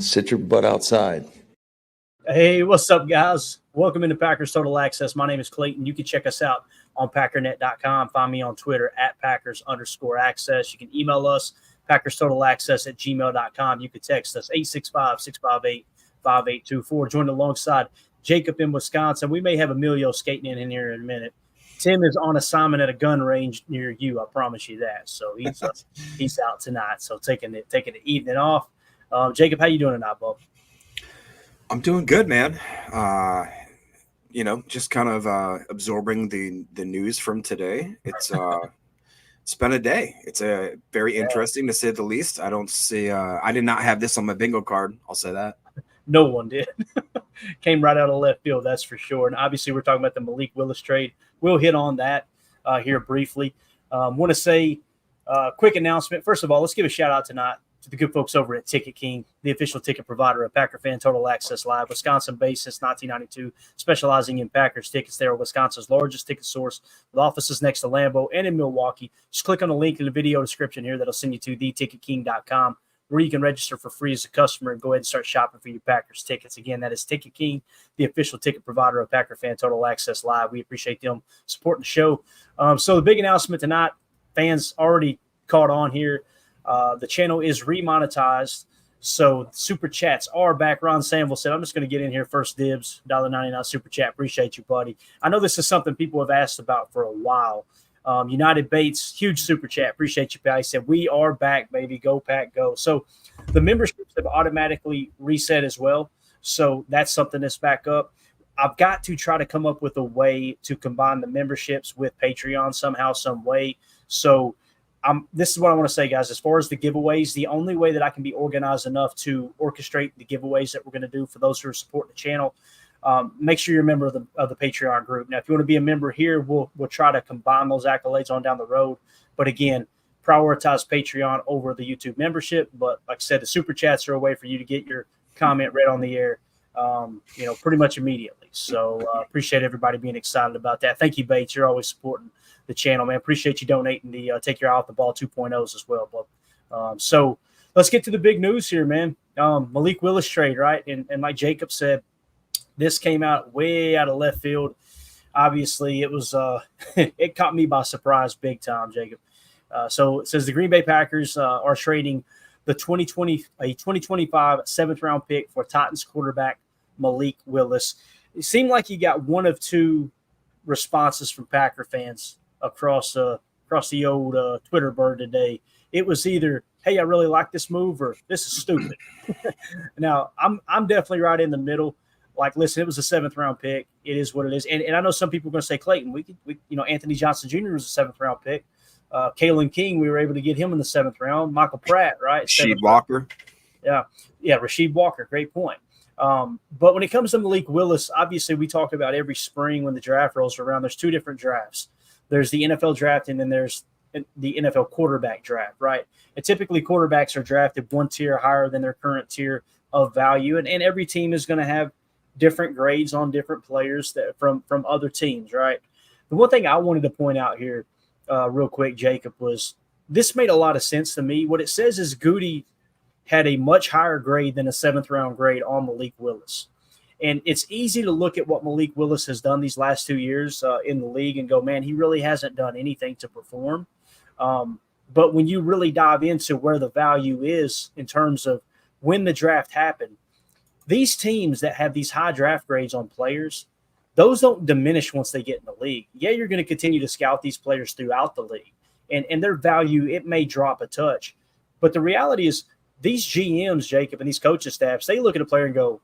Sit your butt outside. Hey, what's up, guys? Welcome into Packers Total Access. My name is Clayton. You can check us out on packernet.com. Find me on Twitter at Packers_access. You can email us, PackersTotalAccess@gmail.com. You can text us 865-658-5824. Joined alongside Jacob in Wisconsin. We may have Emilio skating in here in a minute. Tim is on assignment at a gun range near you. I promise you that. So he's out tonight. So taking the evening off. Jacob, how you doing tonight, bub? I'm doing good, man. Just kind of absorbing the news from today. It's been a day. It's a very interesting to say the least. I did not have this on my bingo card. I'll say that. No one did. Came right out of left field, that's for sure. And obviously, we're talking about the Malik Willis trade. We'll hit on that here briefly. Want to say quick announcement. First of all, let's give a shout out tonight to the good folks over at Ticket King, the official ticket provider of Packer Fan Total Access Live, Wisconsin-based since 1992, specializing in Packers tickets. They are Wisconsin's largest ticket source with offices next to Lambeau and in Milwaukee. Just click on the link in the video description here that'll send you to theticketking.com, where you can register for free as a customer and go ahead and start shopping for your Packers tickets. Again, that is Ticket King, the official ticket provider of Packer Fan Total Access Live. We appreciate them supporting the show. So the big announcement tonight, fans already caught on here. The channel is remonetized, so super chats are back. Ron Samville said, I'm just going to get in here first dibs, $1.99 super chat. Appreciate you, buddy. I know this is something people have asked about for a while. United Bates, huge super chat. Appreciate you, pal. He said, we are back, baby. Go, Pack, go. So the memberships have automatically reset as well, so that's something that's back up. I've got to try to come up with a way to combine the memberships with Patreon somehow, some way. So this is what I want to say, guys. As far as the giveaways, the only way that I can be organized enough to orchestrate the giveaways that we're going to do for those who are supporting the channel, make sure you're a member of the Patreon group. Now, if you want to be a member here, we'll try to combine those accolades on down the road. But again, prioritize Patreon over the YouTube membership. But like I said, the super chats are a way for you to get your comment read on the air, pretty much immediately. So appreciate everybody being excited about that. Thank you, Bates. You're always supporting the channel, man. Appreciate you donating the Take Your Eye Off the Ball 2.0s as well, bub. So let's get to the big news here, man. Malik Willis trade, right? And like Jacob said, this came out way out of left field. Obviously, it was it caught me by surprise big time, Jacob. So it says the Green Bay Packers are trading the 2025 seventh-round pick for Titans quarterback Malik Willis. It seemed like he got one of two responses from Packer fans across the old Twitter bird today. It was either, hey, I really like this move, or this is stupid. Now, I'm definitely right in the middle. Like, listen, it was a seventh-round pick. It is what it is. And I know some people are going to say, Clayton, Anthony Johnson Jr. was a seventh-round pick. Kalen King, we were able to get him in the seventh round. Michael Pratt, right? Rasheed Walker. Yeah, Rasheed Walker. Great point. But when it comes to Malik Willis, obviously we talk about every spring when the draft rolls around, there's two different drafts. There's the NFL draft, and then there's the NFL quarterback draft, right? And typically quarterbacks are drafted one tier higher than their current tier of value. And every team is going to have different grades on different players from other teams, right? The one thing I wanted to point out here real quick, Jacob, was this made a lot of sense to me. What it says is Goody had a much higher grade than a seventh-round grade on Malik Willis. And it's easy to look at what Malik Willis has done these last 2 years in the league and go, man, he really hasn't done anything to perform. But when you really dive into where the value is in terms of when the draft happened, these teams that have these high draft grades on players, those don't diminish once they get in the league. Yeah, you're going to continue to scout these players throughout the league. And their value, it may drop a touch. But the reality is these GMs, Jacob, and these coaching staffs, they look at a player and go,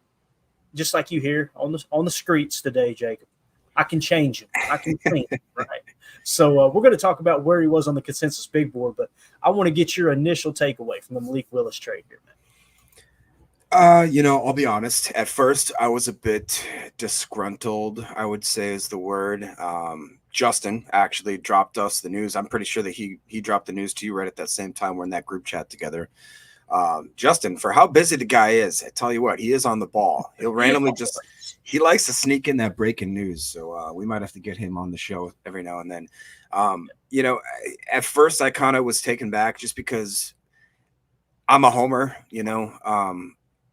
just like you hear on the streets today, Jacob, I can change him. I can change him, right? So we're going to talk about where he was on the consensus big board, but I want to get your initial takeaway from the Malik Willis trade here, man. I'll be honest. At first, I was a bit disgruntled, I would say is the word. Justin actually dropped us the news. I'm pretty sure that he dropped the news to you right at that same time. We're in that group chat together. Justin, for how busy the guy is, I tell you what, he is on the ball. He'll randomly he likes to sneak in that breaking news. So we might have to get him on the show every now and then. At first I kind of was taken back just because I'm a homer,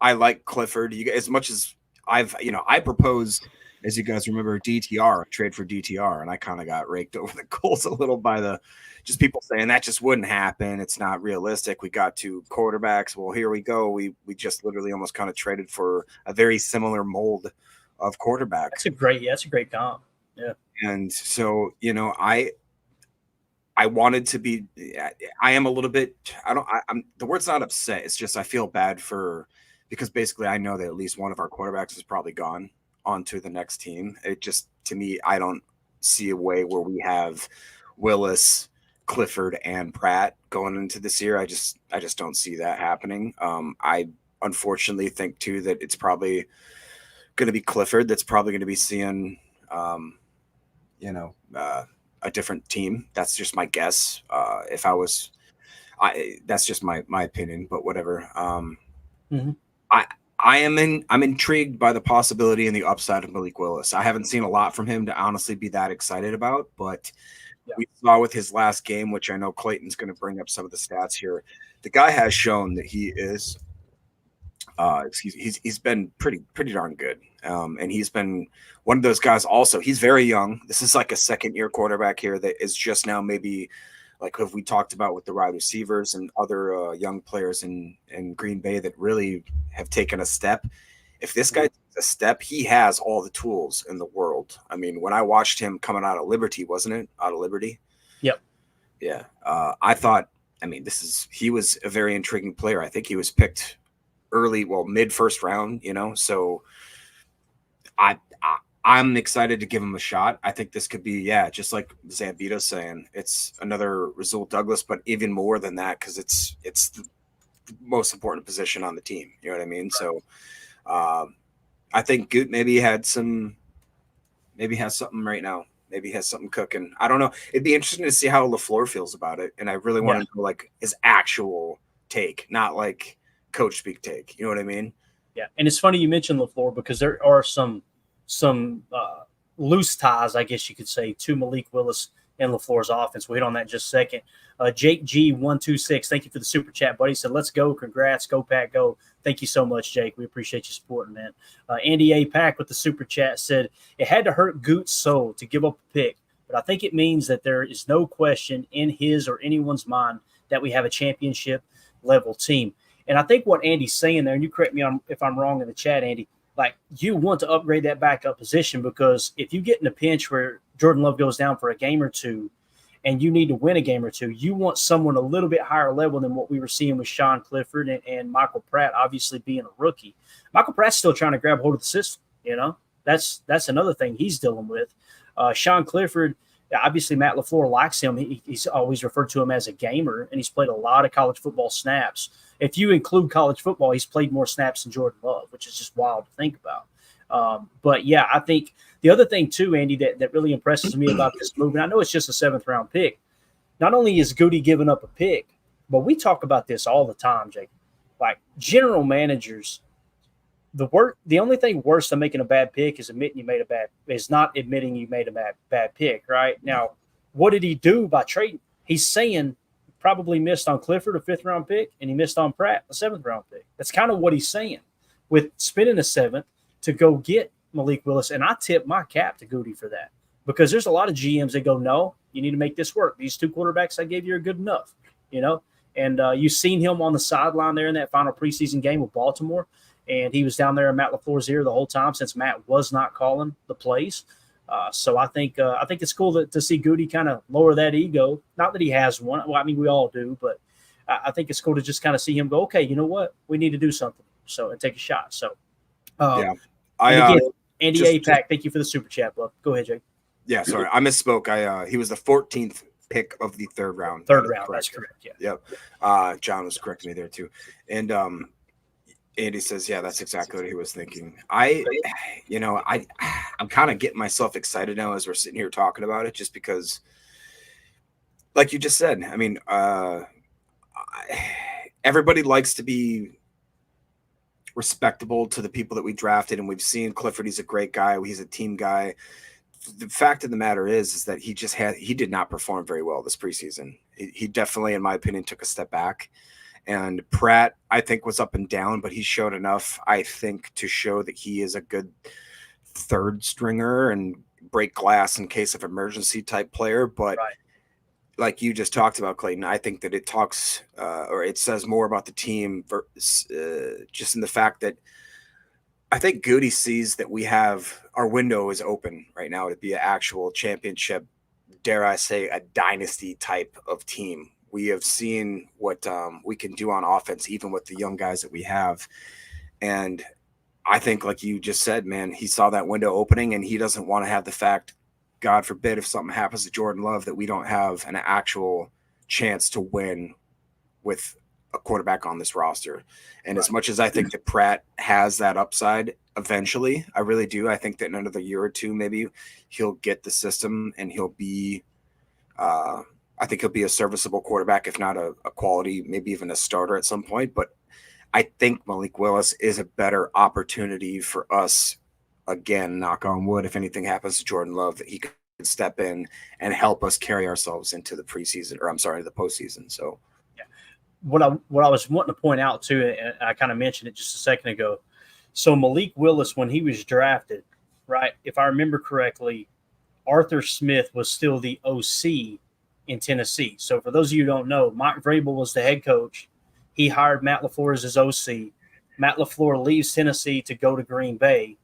I like Clifford. As much as I proposed, as you guys remember, DTR, trade for DTR, and I kind of got raked over the coals a little by just people saying that just wouldn't happen. It's not realistic. We got two quarterbacks. Well, here we go. We just literally almost kind of traded for a very similar mold of quarterback. That's a great comp. Yeah. And so, I wanted to be, I am a little bit, I'm the word's not upset. It's just, I feel bad because basically I know that at least one of our quarterbacks is probably gone on to the next team. It just, to me, I don't see a way where we have Willis, Clifford, and Pratt going into this year. I just don't see that happening. I unfortunately think too that it's probably going to be Clifford that's probably going to be seeing, a different team. That's just my guess. That's just my opinion, but whatever. I'm intrigued by the possibility and the upside of Malik Willis. I haven't seen a lot from him to honestly be that excited about, but we saw with his last game, which I know Clayton's going to bring up some of the stats here. The guy has shown that he is, he's been pretty darn good. And he's been one of those guys also. He's very young. This is like a second-year quarterback here that is just now maybe like if we talked about with the wide receivers and other young players in Green Bay that really have taken a step. If this guy takes a step, he has all the tools in the world. I mean, when I watched him coming out of Liberty, wasn't it? Out of Liberty? Yep. Yeah. I thought, he was a very intriguing player. I think he was picked early, mid first round, so I'm excited to give him a shot. I think this could be, just like Zambito's saying, it's another Rasul Douglas, but even more than that, because it's the most important position on the team. You know what I mean? Right. So I think Goot maybe has something right now. Maybe he has something cooking. I don't know. It'd be interesting to see how LaFleur feels about it. And I really want to know like his actual take, not like coach speak take. You know what I mean? Yeah. And it's funny you mentioned LaFleur because there are some loose ties, I guess you could say, to Malik Willis and LaFleur's offense. We'll hit on that in just a second. Jake G126, thank you for the super chat, buddy. He said, let's go. Congrats. Go, Pack, go. Thank you so much, Jake. We appreciate you supporting, man. Andy A. Pack with the super chat said, it had to hurt Goot's soul to give up a pick, but I think it means that there is no question in his or anyone's mind that we have a championship-level team. And I think what Andy's saying there, and you correct me if I'm wrong in the chat, Andy, like you want to upgrade that backup position because if you get in a pinch where Jordan Love goes down for a game or two and you need to win a game or two, you want someone a little bit higher level than what we were seeing with Sean Clifford and Michael Pratt, obviously being a rookie. Michael Pratt's still trying to grab hold of the system, That's another thing he's dealing with. Sean Clifford, obviously Matt LaFleur likes him. He's always referred to him as a gamer, and he's played a lot of college football snaps. If you include college football, he's played more snaps than Jordan Love, which is just wild to think about. But, yeah, I think the other thing, too, Andy, that really impresses me about this move, and I know it's just a seventh-round pick, not only is Goody giving up a pick, but we talk about this all the time, Jake. Like, general managers, the only thing worse than making a bad pick is not admitting you made a bad pick, right? Now, what did he do by trading? He's saying probably missed on Clifford, a fifth-round pick, and he missed on Pratt, a seventh-round pick. That's kind of what he's saying with spending a seventh to go get Malik Willis, and I tip my cap to Goody for that because there's a lot of GMs that go, no, you need to make this work. These two quarterbacks I gave you are good enough, And you've seen him on the sideline there in that final preseason game with Baltimore, and he was down there in Matt LaFleur's ear the whole time since Matt was not calling the plays. So I think it's cool to see Goody kind of lower that ego. Not that he has one. Well, I mean, we all do, but I think it's cool to just kind of see him go, okay, you know what? We need to do something. And take a shot. So, Andy APAC, thank you for the super chat, bud. Go ahead, Jake. Yeah, sorry. I misspoke. He was the 14th pick of the third round. That's correct. Yeah. Yep. John was correcting me there too. And Andy says, yeah, that's exactly what he was thinking. I'm kind of getting myself excited now as we're sitting here talking about it, just because, like you just said, I mean, everybody likes to be respectable to the people that we drafted, and we've seen Clifford. He's a great guy. He's a team guy. The fact of the matter is that he did not perform very well this preseason. He definitely, in my opinion, took a step back. And Pratt, I think, was up and down, but he showed enough, I think, to show that he is a good third stringer and break glass in case of emergency type player. But Right. like you just talked about, Clayton, I think that it talks or it says more about the team just in the fact that I think Goody sees that we have our window is open right now to be an actual championship, dare I say, a dynasty type of team. We have seen what we can do on offense, even with the young guys that we have. And I think, like you just said, man, he saw that window opening and he doesn't want to have the fact, God forbid, if something happens to Jordan Love, that we don't have an actual chance to win with a quarterback on this roster. And as much as I think that Pratt has that upside eventually, I really do. I think that in another year or two, maybe he'll get the system and he'll be, I think he'll be a serviceable quarterback, if not a quality, maybe even a starter at some point. But I think Malik Willis is a better opportunity for us, again, knock on wood, if anything happens to Jordan Love, that he could step in and help us carry ourselves into the preseason, or I'm sorry, the postseason. So what I was wanting to point out too, and I kind of mentioned it just a second ago. So Malik Willis, when he was drafted, right, if I remember correctly, Arthur Smith was still the OC in Tennessee. So for those of you who don't know, Mike Vrabel was the head coach. He hired Matt LaFleur as his OC. Matt LaFleur leaves Tennessee to go to Green Bay,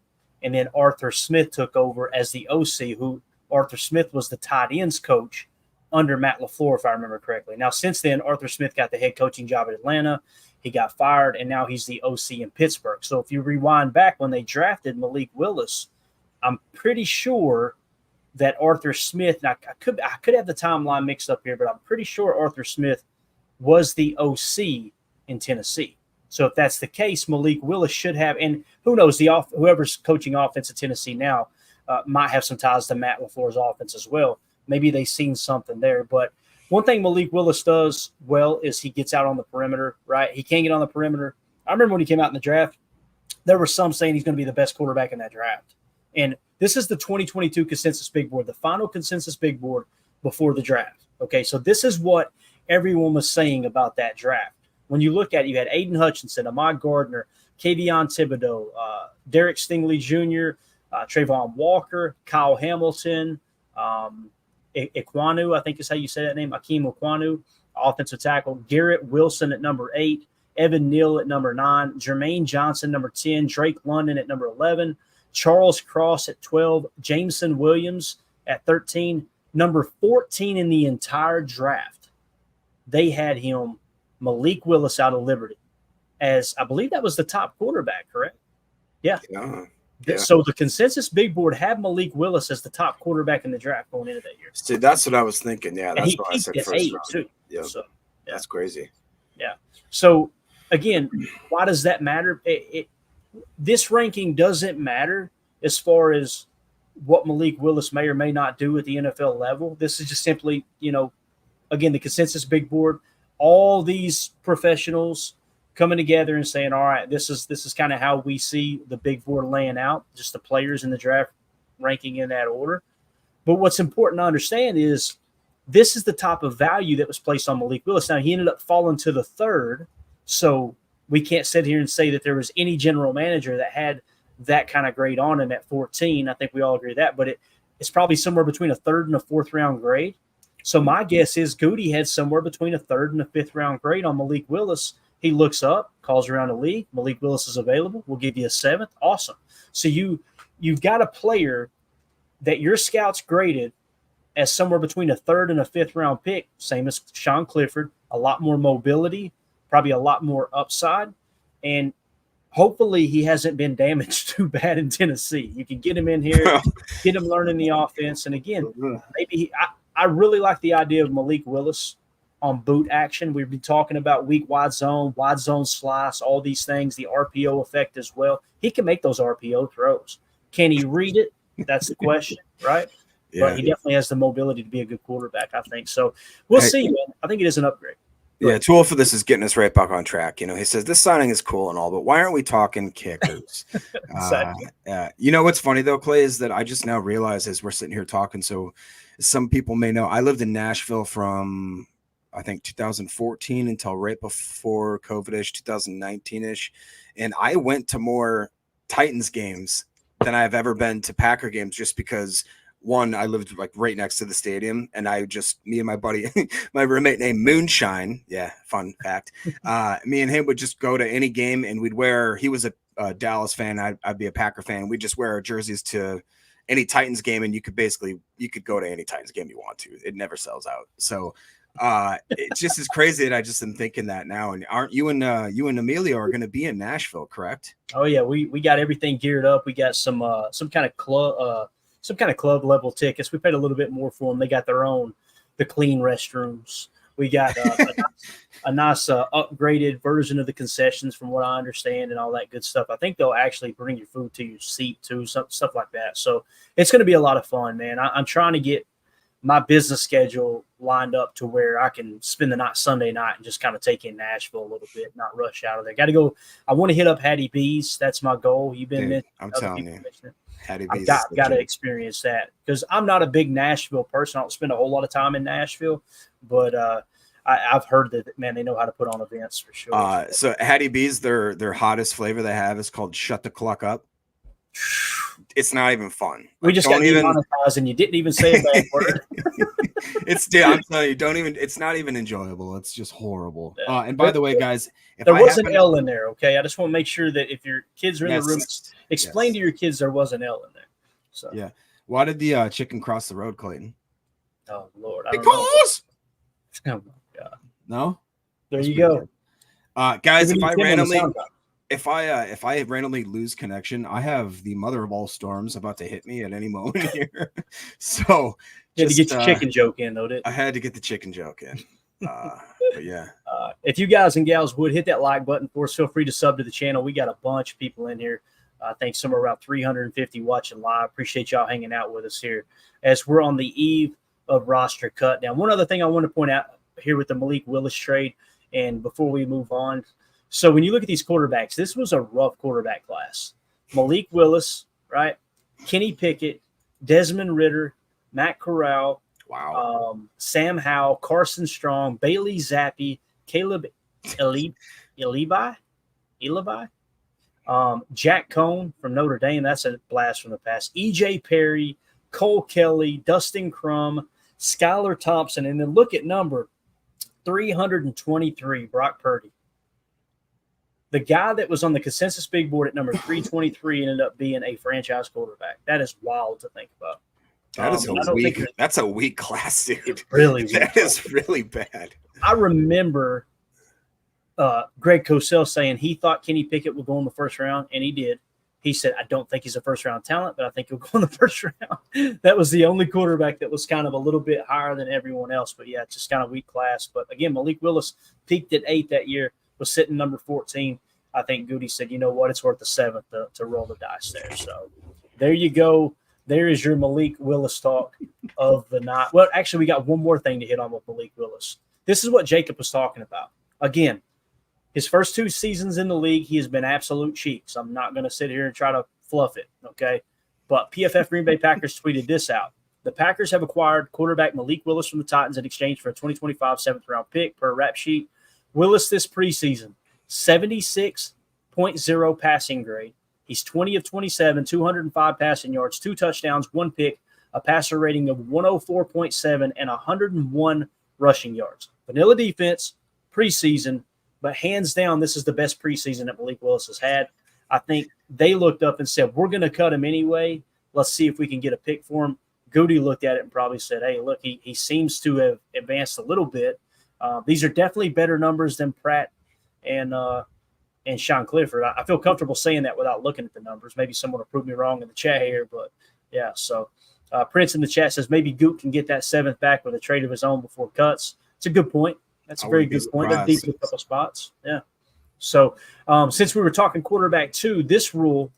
and then Arthur Smith took over as the OC, who Arthur Smith was the tight ends coach under Matt LaFleur, if I remember correctly. Now, since then, Arthur Smith got the head coaching job at Atlanta. He got fired, and now he's the OC in Pittsburgh. So if you rewind back when they drafted Malik Willis, I'm pretty sure that Arthur Smith, and I could have the timeline mixed up here, but I'm pretty sure Arthur Smith was the OC in Tennessee. So if that's the case, Malik Willis should have, and who knows, whoever's coaching offense at Tennessee now might have some ties to Matt LaFleur's offense as well. Maybe they've seen something there. But one thing Malik Willis does well is he gets out on the perimeter, right? He can get on the perimeter. I remember when he came out in the draft, there were some saying he's going to be the best quarterback in that draft. And this is the 2022 consensus big board, the final consensus big board before the draft. Okay, so this is what everyone was saying about that draft. When you look at it, you had Aiden Hutchinson, Ahmad Gardner, Kayvon Thibodeau, Derek Stingley Jr., Trayvon Walker, Kyle Hamilton, Ekwonu, I think is how you say that name, Akeem Ekwonu, offensive tackle, Garrett Wilson at number 8, Evan Neal at number 9, Jermaine Johnson, number 10, Drake London at number 11, Charles Cross at 12, Jameson Williams at 13, number 14 in the entire draft. They had him, Malik Willis, out of Liberty, as I believe that was the top quarterback, correct? Yeah. Yeah. So the consensus big board had Malik Willis as the top quarterback in the draft going into that year. See, that's what I was thinking. Yeah, that's what I peaked said at first 8 round. too. Yeah. So, yeah. That's crazy. Yeah. So again, why does that matter? This ranking doesn't matter as far as what Malik Willis may or may not do at the NFL level. This is just simply, again, the consensus big board, all these professionals coming together and saying, all right, this is kind of how we see the big board laying out, just the players in the draft ranking in that order. But what's important to understand is this is the type of value that was placed on Malik Willis. Now, he ended up falling to the 3rd, so we can't sit here and say that there was any general manager that had that kind of grade on him at 14. I think we all agree with that, but it's probably somewhere between a 3rd and a 4th round grade. So my guess is Goody had somewhere between a 3rd and a 5th round grade on Malik Willis. He looks up, calls around the league. Malik Willis is available. We'll give you a 7th. Awesome. So you've got a player that your scouts graded as somewhere between a 3rd and a 5th round pick, same as Sean Clifford, a lot more mobility, probably a lot more upside. And hopefully he hasn't been damaged too bad in Tennessee. You can get him in here, get him learning the offense. And again, maybe I really like the idea of Malik Willis on boot action. We've been talking about weak wide zone slice, all these things, the RPO effect as well. He can make those RPO throws. Can he read it? That's the question, right? Yeah. But he definitely has the mobility to be a good quarterback, I think. So we'll see, man. I think it is an upgrade. Yeah, tool for this is getting us right back on track. He says this signing is cool and all, but why aren't we talking kickers? Exactly. What's funny though, Clay, is that I just now realize as we're sitting here talking. So some people may know I lived in Nashville from I think 2014 until right before COVID-ish, 2019-ish. And I went to more Titans games than I've ever been to Packer games, just because one, I lived like right next to the stadium, and me and my buddy, my roommate named Moonshine. Yeah. Fun fact. Me and him would just go to any game, and he was a Dallas fan. I'd be a Packer fan. We'd just wear our jerseys to any Titans game, and you could go to any Titans game you want to. It never sells out. So it just is crazy that I just am thinking that now. And aren't you and Emilio are going to be in Nashville, correct? Oh yeah, we got everything geared up. We got some kind of club level tickets. We paid a little bit more for them. They got the clean restrooms. We got a nice upgraded version of the concessions, from what I understand, and all that good stuff. I think they'll actually bring your food to your seat too, stuff like that. So it's going to be a lot of fun, man. I'm trying to get my business schedule lined up to where I can spend the night Sunday night and just kind of take in Nashville a little bit, not rush out of there. Got to go. I want to hit up Hattie B's. That's my goal. You've been mentioning. I'm telling you. Hattie B's. I've got to experience that, because I'm not a big Nashville person. I don't spend a whole lot of time in Nashville, but I've heard that, man, they know how to put on events for sure. So Hattie B's, their hottest flavor they have is called Shut the Cluck Up. It's not even fun. We just got demonetized, and you didn't even say a bad word. I'm telling you, it's not even enjoyable. It's just horrible. Yeah. And by the way, guys, there was an L in there. Okay, I just want to make sure that if your kids are in the room, explain to your kids there was an L in there. So yeah, why did the chicken cross the road, Clayton? Oh Lord, because oh my God, no. There you go, guys. If I randomly lose connection, I have the mother of all storms about to hit me at any moment here. So you had to get your chicken joke in, though, didn't you? I had to get the chicken joke in. But yeah. If you guys and gals would hit that like button for us, feel free to sub to the channel. We got a bunch of people in here. I think somewhere around 350 watching live. Appreciate y'all hanging out with us here as we're on the eve of roster cut. Now, one other thing I want to point out here with the Malik Willis trade, and before we move on. So when you look at these quarterbacks, this was a rough quarterback class. Malik Willis, right? Kenny Pickett, Desmond Ridder, Matt Corral, Sam Howell, Carson Strong, Bailey Zappi, Caleb Elibi, Jack Cohn from Notre Dame. That's a blast from the past. EJ Perry, Cole Kelly, Dustin Crum, Skylar Thompson, and then look at number 323, Brock Purdy. The guy that was on the consensus big board at number 323 ended up being a franchise quarterback. That is wild to think about. That's a weak class, dude. Really, that is really bad. I remember Greg Cosell saying he thought Kenny Pickett would go in the first round, and he did. He said, I don't think he's a first-round talent, but I think he'll go in the first round. That was the only quarterback that was kind of a little bit higher than everyone else. But, yeah, just kind of weak class. But, again, Malik Willis peaked at 8 that year, was sitting number 14. I think Goody said, you know what, it's worth the 7th to roll the dice there. So, there you go. There is your Malik Willis talk of the night. Well, actually, we got one more thing to hit on with Malik Willis. This is what Jacob was talking about. Again, his first 2 seasons in the league, he has been absolute cheeks. I'm not going to sit here and try to fluff it, okay? But PFF Green Bay Packers tweeted this out. The Packers have acquired quarterback Malik Willis from the Titans in exchange for a 2025 7th-round pick per rap sheet. Willis this preseason, 76.0 passing grade. He's 20 of 27, 205 passing yards, 2 touchdowns, 1 pick, a passer rating of 104.7, and 101 rushing yards. Vanilla defense, preseason, but hands down, this is the best preseason that Malik Willis has had. I think they looked up and said, we're going to cut him anyway. Let's see if we can get a pick for him. Goody looked at it and probably said, hey, look, he seems to have advanced a little bit. These are definitely better numbers than Pratt and Sean Clifford. I feel comfortable saying that without looking at the numbers. Maybe someone will prove me wrong in the chat here, but, yeah. So Prince in the chat says maybe Goot can get that 7th back with a trade of his own before cuts. It's a good point. That's a very good point. They're deep in a couple spots. Yeah. So since we were talking quarterback too, this rule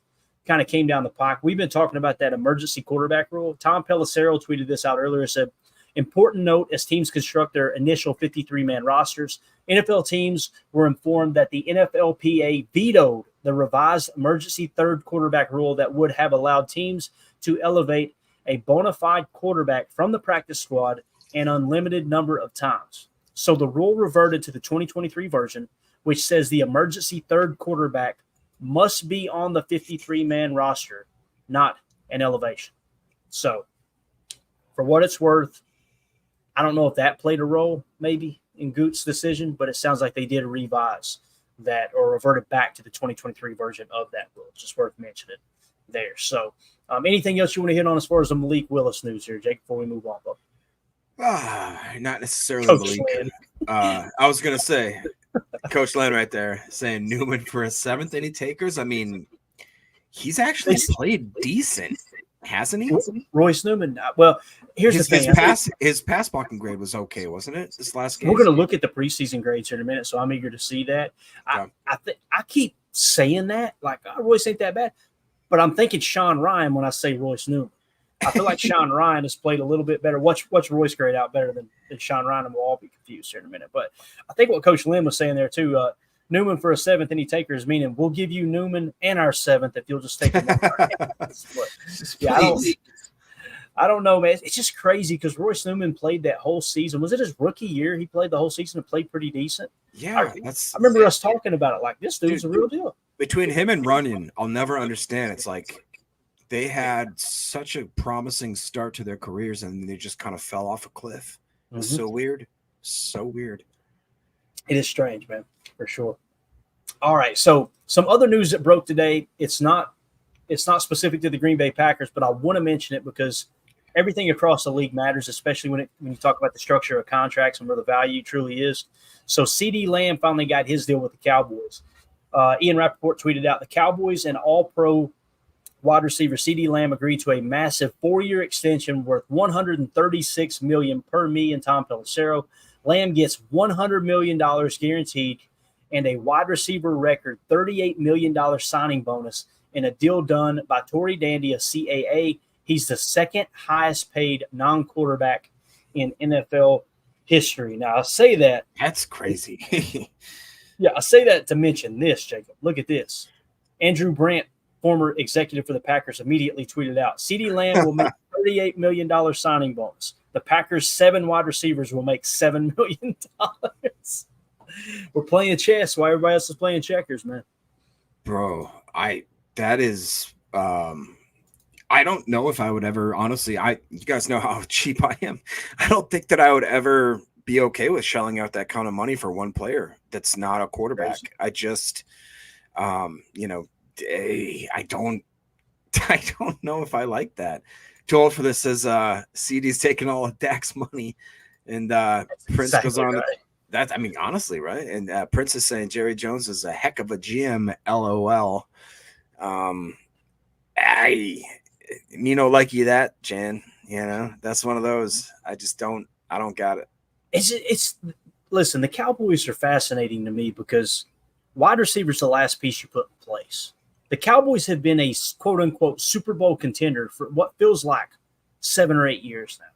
kind of came down the pike. We've been talking about that emergency quarterback rule. Tom Pelissero tweeted this out earlier. Said, important note as teams construct their initial 53-man rosters, NFL teams were informed that the NFLPA vetoed the revised emergency 3rd quarterback rule that would have allowed teams to elevate a bona fide quarterback from the practice squad an unlimited number of times. So the rule reverted to the 2023 version, which says the emergency third quarterback must be on the 53-man roster, not an elevation. So for what it's worth, I don't know if that played a role maybe in Goot's decision, but it sounds like they did revise that or reverted back to the 2023 version of that rule. It's just worth mentioning there. So anything else you want to hit on as far as the Malik Willis news here, Jake, before we move on? Not necessarily Coach Malik. I was going to say, Coach Len right there saying Newman for a 7th. Any takers? I mean, he's actually played decent, hasn't he? Royce Newman. Well, here's the thing. His pass blocking grade was okay, wasn't it? This last game. We're going to look at the preseason grades here in a minute, so I'm eager to see that. I keep saying that, like, Royce ain't that bad, but I'm thinking Sean Ryan when I say Royce Newman. I feel like Sean Ryan has played a little bit better. What's Royce grade out better than Sean Ryan? And we'll all be confused here in a minute. But I think what Coach Lynn was saying there too, Newman for a 7th, any takers, meaning we'll give you Newman and our 7th if you'll just take him. I don't know, man. It's just crazy because Royce Newman played that whole season. Was it his rookie year? He played the whole season and played pretty decent. Yeah, I remember us talking about it like this dude's a real deal. Between him and Runyon, I'll never understand. It's like they had such a promising start to their careers and they just kind of fell off a cliff. It's so weird. So weird. It is strange, man, for sure. All right. So some other news that broke today. It's not specific to the Green Bay Packers, but I want to mention it because everything across the league matters, especially when you talk about the structure of contracts and where the value truly is. So CeeDee Lamb finally got his deal with the Cowboys. Ian Rappaport tweeted out the Cowboys and all-pro wide receiver CeeDee Lamb agreed to a massive 4-year extension worth $136 million per me and Tom Pelissero. Lamb gets $100 million guaranteed and a wide receiver record $38 million signing bonus in a deal done by Tory Dandy of CAA. He's the second highest paid non-quarterback in NFL history. Now, I say that. That's crazy. Yeah, I say that to mention this, Jacob. Look at this. Andrew Brandt, former executive for the Packers, immediately tweeted out, CeeDee Lamb will make $38 million signing bonus. The Packers' 7 wide receivers will make $7 million. We're playing chess while everybody else is playing checkers, man. Bro, I don't know if I would ever, honestly, you guys know how cheap I am. I don't think that I would ever be okay with shelling out that kind of money for one player that's not a quarterback. I just, I don't know if I like that. Too old for this, says CD's taking all of Dak's money. And Prince goes on. Right. That, I mean, honestly, right? And Prince is saying Jerry Jones is a heck of a GM, LOL. Like you that, Jan. That's one of those. I don't got it. Listen, the Cowboys are fascinating to me because wide receiver is the last piece you put in place. The Cowboys have been a quote unquote Super Bowl contender for what feels like 7 or 8 years now,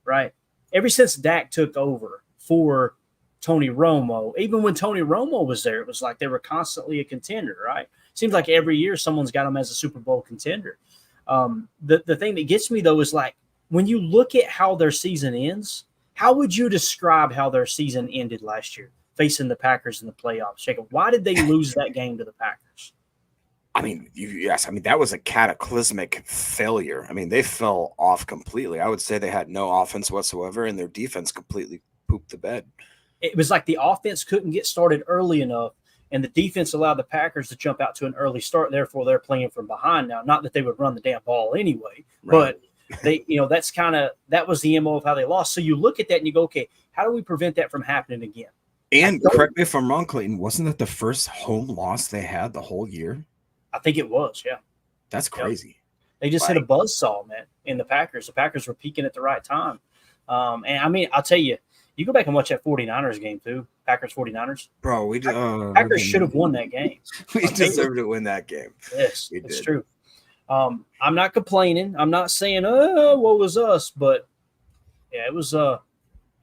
right? Ever since Dak took over for Tony Romo, even when Tony Romo was there, it was like they were constantly a contender, right? Seems like every year someone's got them as a Super Bowl contender. The thing that gets me, though, is like when you look at how their season ends, how would you describe how their season ended last year facing the Packers in the playoffs? Jacob, why did they lose that game to the Packers? I mean, that was a cataclysmic failure. I mean, they fell off completely. I would say they had no offense whatsoever, and their defense completely pooped the bed. It was like the offense couldn't get started early enough, and the defense allowed the Packers to jump out to an early start. Therefore, they're playing from behind now. Not that they would run the damn ball anyway, right. But they, that was the MO of how they lost. So you look at that and you go, okay, how do we prevent that from happening again? And correct me if I'm wrong, Clayton, wasn't that the first home loss they had the whole year? I think it was, yeah. That's crazy. They just hit a buzzsaw, man, in the Packers. The Packers were peaking at the right time. And, I mean, I'll tell you, you go back and watch that 49ers game, too. Packers 49ers. Bro, Packers should have won that game. We deserved to win that game. Yes, it's true. I'm not complaining. I'm not saying, what was us? But, yeah, it was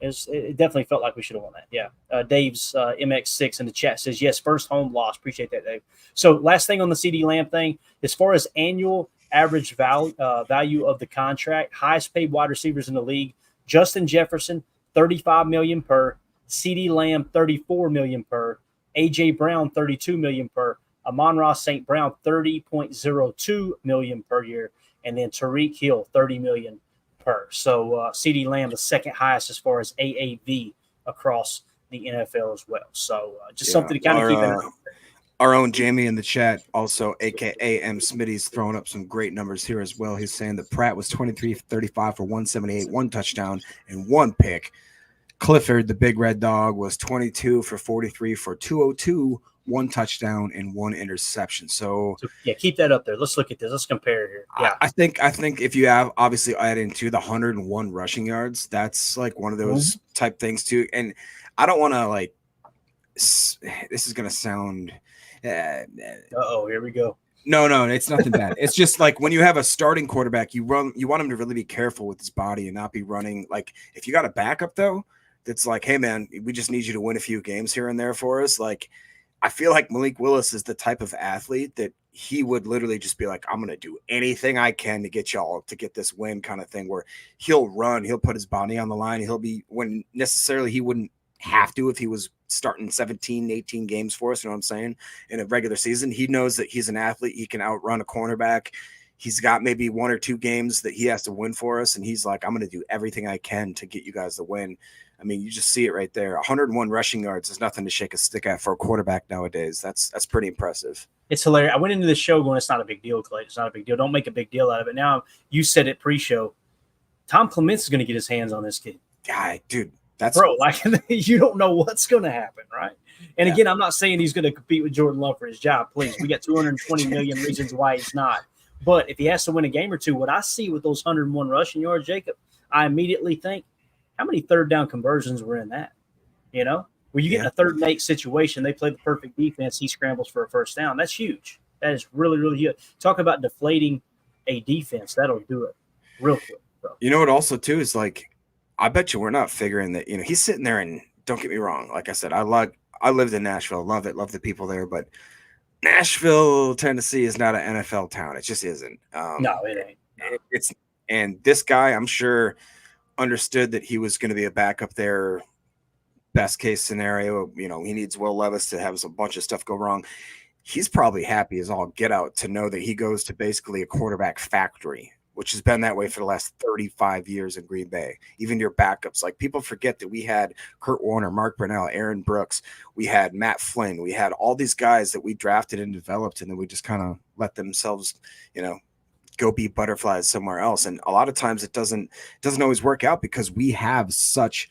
it definitely felt like we should have won that. Yeah. Dave's MX6 in the chat says, yes, first home loss. Appreciate that, Dave. So last thing on the CeeDee Lamb thing, as far as annual average value of the contract, highest paid wide receivers in the league, Justin Jefferson, $35 million per. CeeDee Lamb, $34 million per. A.J. Brown, $32 million per. Amon-Ra St. Brown, $30.02 million per year. And then Tyreek Hill, $30 million per. So CeeDee Lamb, the second highest as far as AAV across the NFL as well. So just something to kind of keep in mind. Our own Jamie in the chat, also AKA M. Smitty's throwing up some great numbers here as well. He's saying that Pratt was 23-35 for 178, 1 touchdown, and 1 pick. Clifford, the big red dog, was 22 for 43 for 202, 1 touchdown, and 1 interception. So yeah, keep that up there. Let's look at this. Let's compare here. Yeah, I think if you have obviously add into the 101 rushing yards, that's like one of those type things too. And I don't want to like. This is gonna sound. Here we go. No, it's nothing bad. It's just like when you have a starting quarterback, you want him to really be careful with his body and not be running. Like if you got a backup though, that's like, hey man, we just need you to win a few games here and there for us. Like I feel like Malik Willis is the type of athlete that he would literally just be like, I'm gonna do anything I can to get y'all to get this win, kind of thing. Where he'll run, he'll put his body on the line, he'll be when necessarily he wouldn't have to if he was starting 17, 18 games for us, you know what I'm saying, in a regular season. He knows that he's an athlete. He can outrun a cornerback. He's got maybe 1 or 2 games that he has to win for us, and he's like, I'm going to do everything I can to get you guys the win. I mean, you just see it right there. 101 rushing yards is nothing to shake a stick at for a quarterback nowadays. That's pretty impressive. It's hilarious. I went into the show going, it's not a big deal, Clay. It's not a big deal. Don't make a big deal out of it. Now, you said it pre-show. Tom Clements is going to get his hands on this kid. Guy, dude. Like you don't know what's going to happen, right? And again, I'm not saying he's going to compete with Jordan Love for his job. Please, we got 220 million reasons why he's not. But if he has to win a game or two, what I see with those 101 rushing yards, Jacob, I immediately think, how many third down conversions were in that? You know, where you get in a 3rd and 8 situation, they play the perfect defense, he scrambles for a first down. That's huge. That is really, really huge. Talk about deflating a defense. That'll do it real quick, bro. You know what? Also, too, is like, I bet you we're not figuring that, he's sitting there and don't get me wrong. Like I said, I lived in Nashville, love it, love the people there, but Nashville, Tennessee is not an NFL town. It just isn't. No, it ain't. No. And this guy, I'm sure, understood that he was going to be a backup there. Best case scenario, he needs Will Levis to have a bunch of stuff go wrong. He's probably happy as all get out to know that he goes to basically a quarterback factory, which has been that way for the last 35 years in Green Bay. Even your backups. Like, people forget that we had Kurt Warner, Mark Brunell, Aaron Brooks. We had Matt Flynn. We had all these guys that we drafted and developed, and then we just kind of let themselves, go be butterflies somewhere else. And a lot of times it doesn't always work out because we have such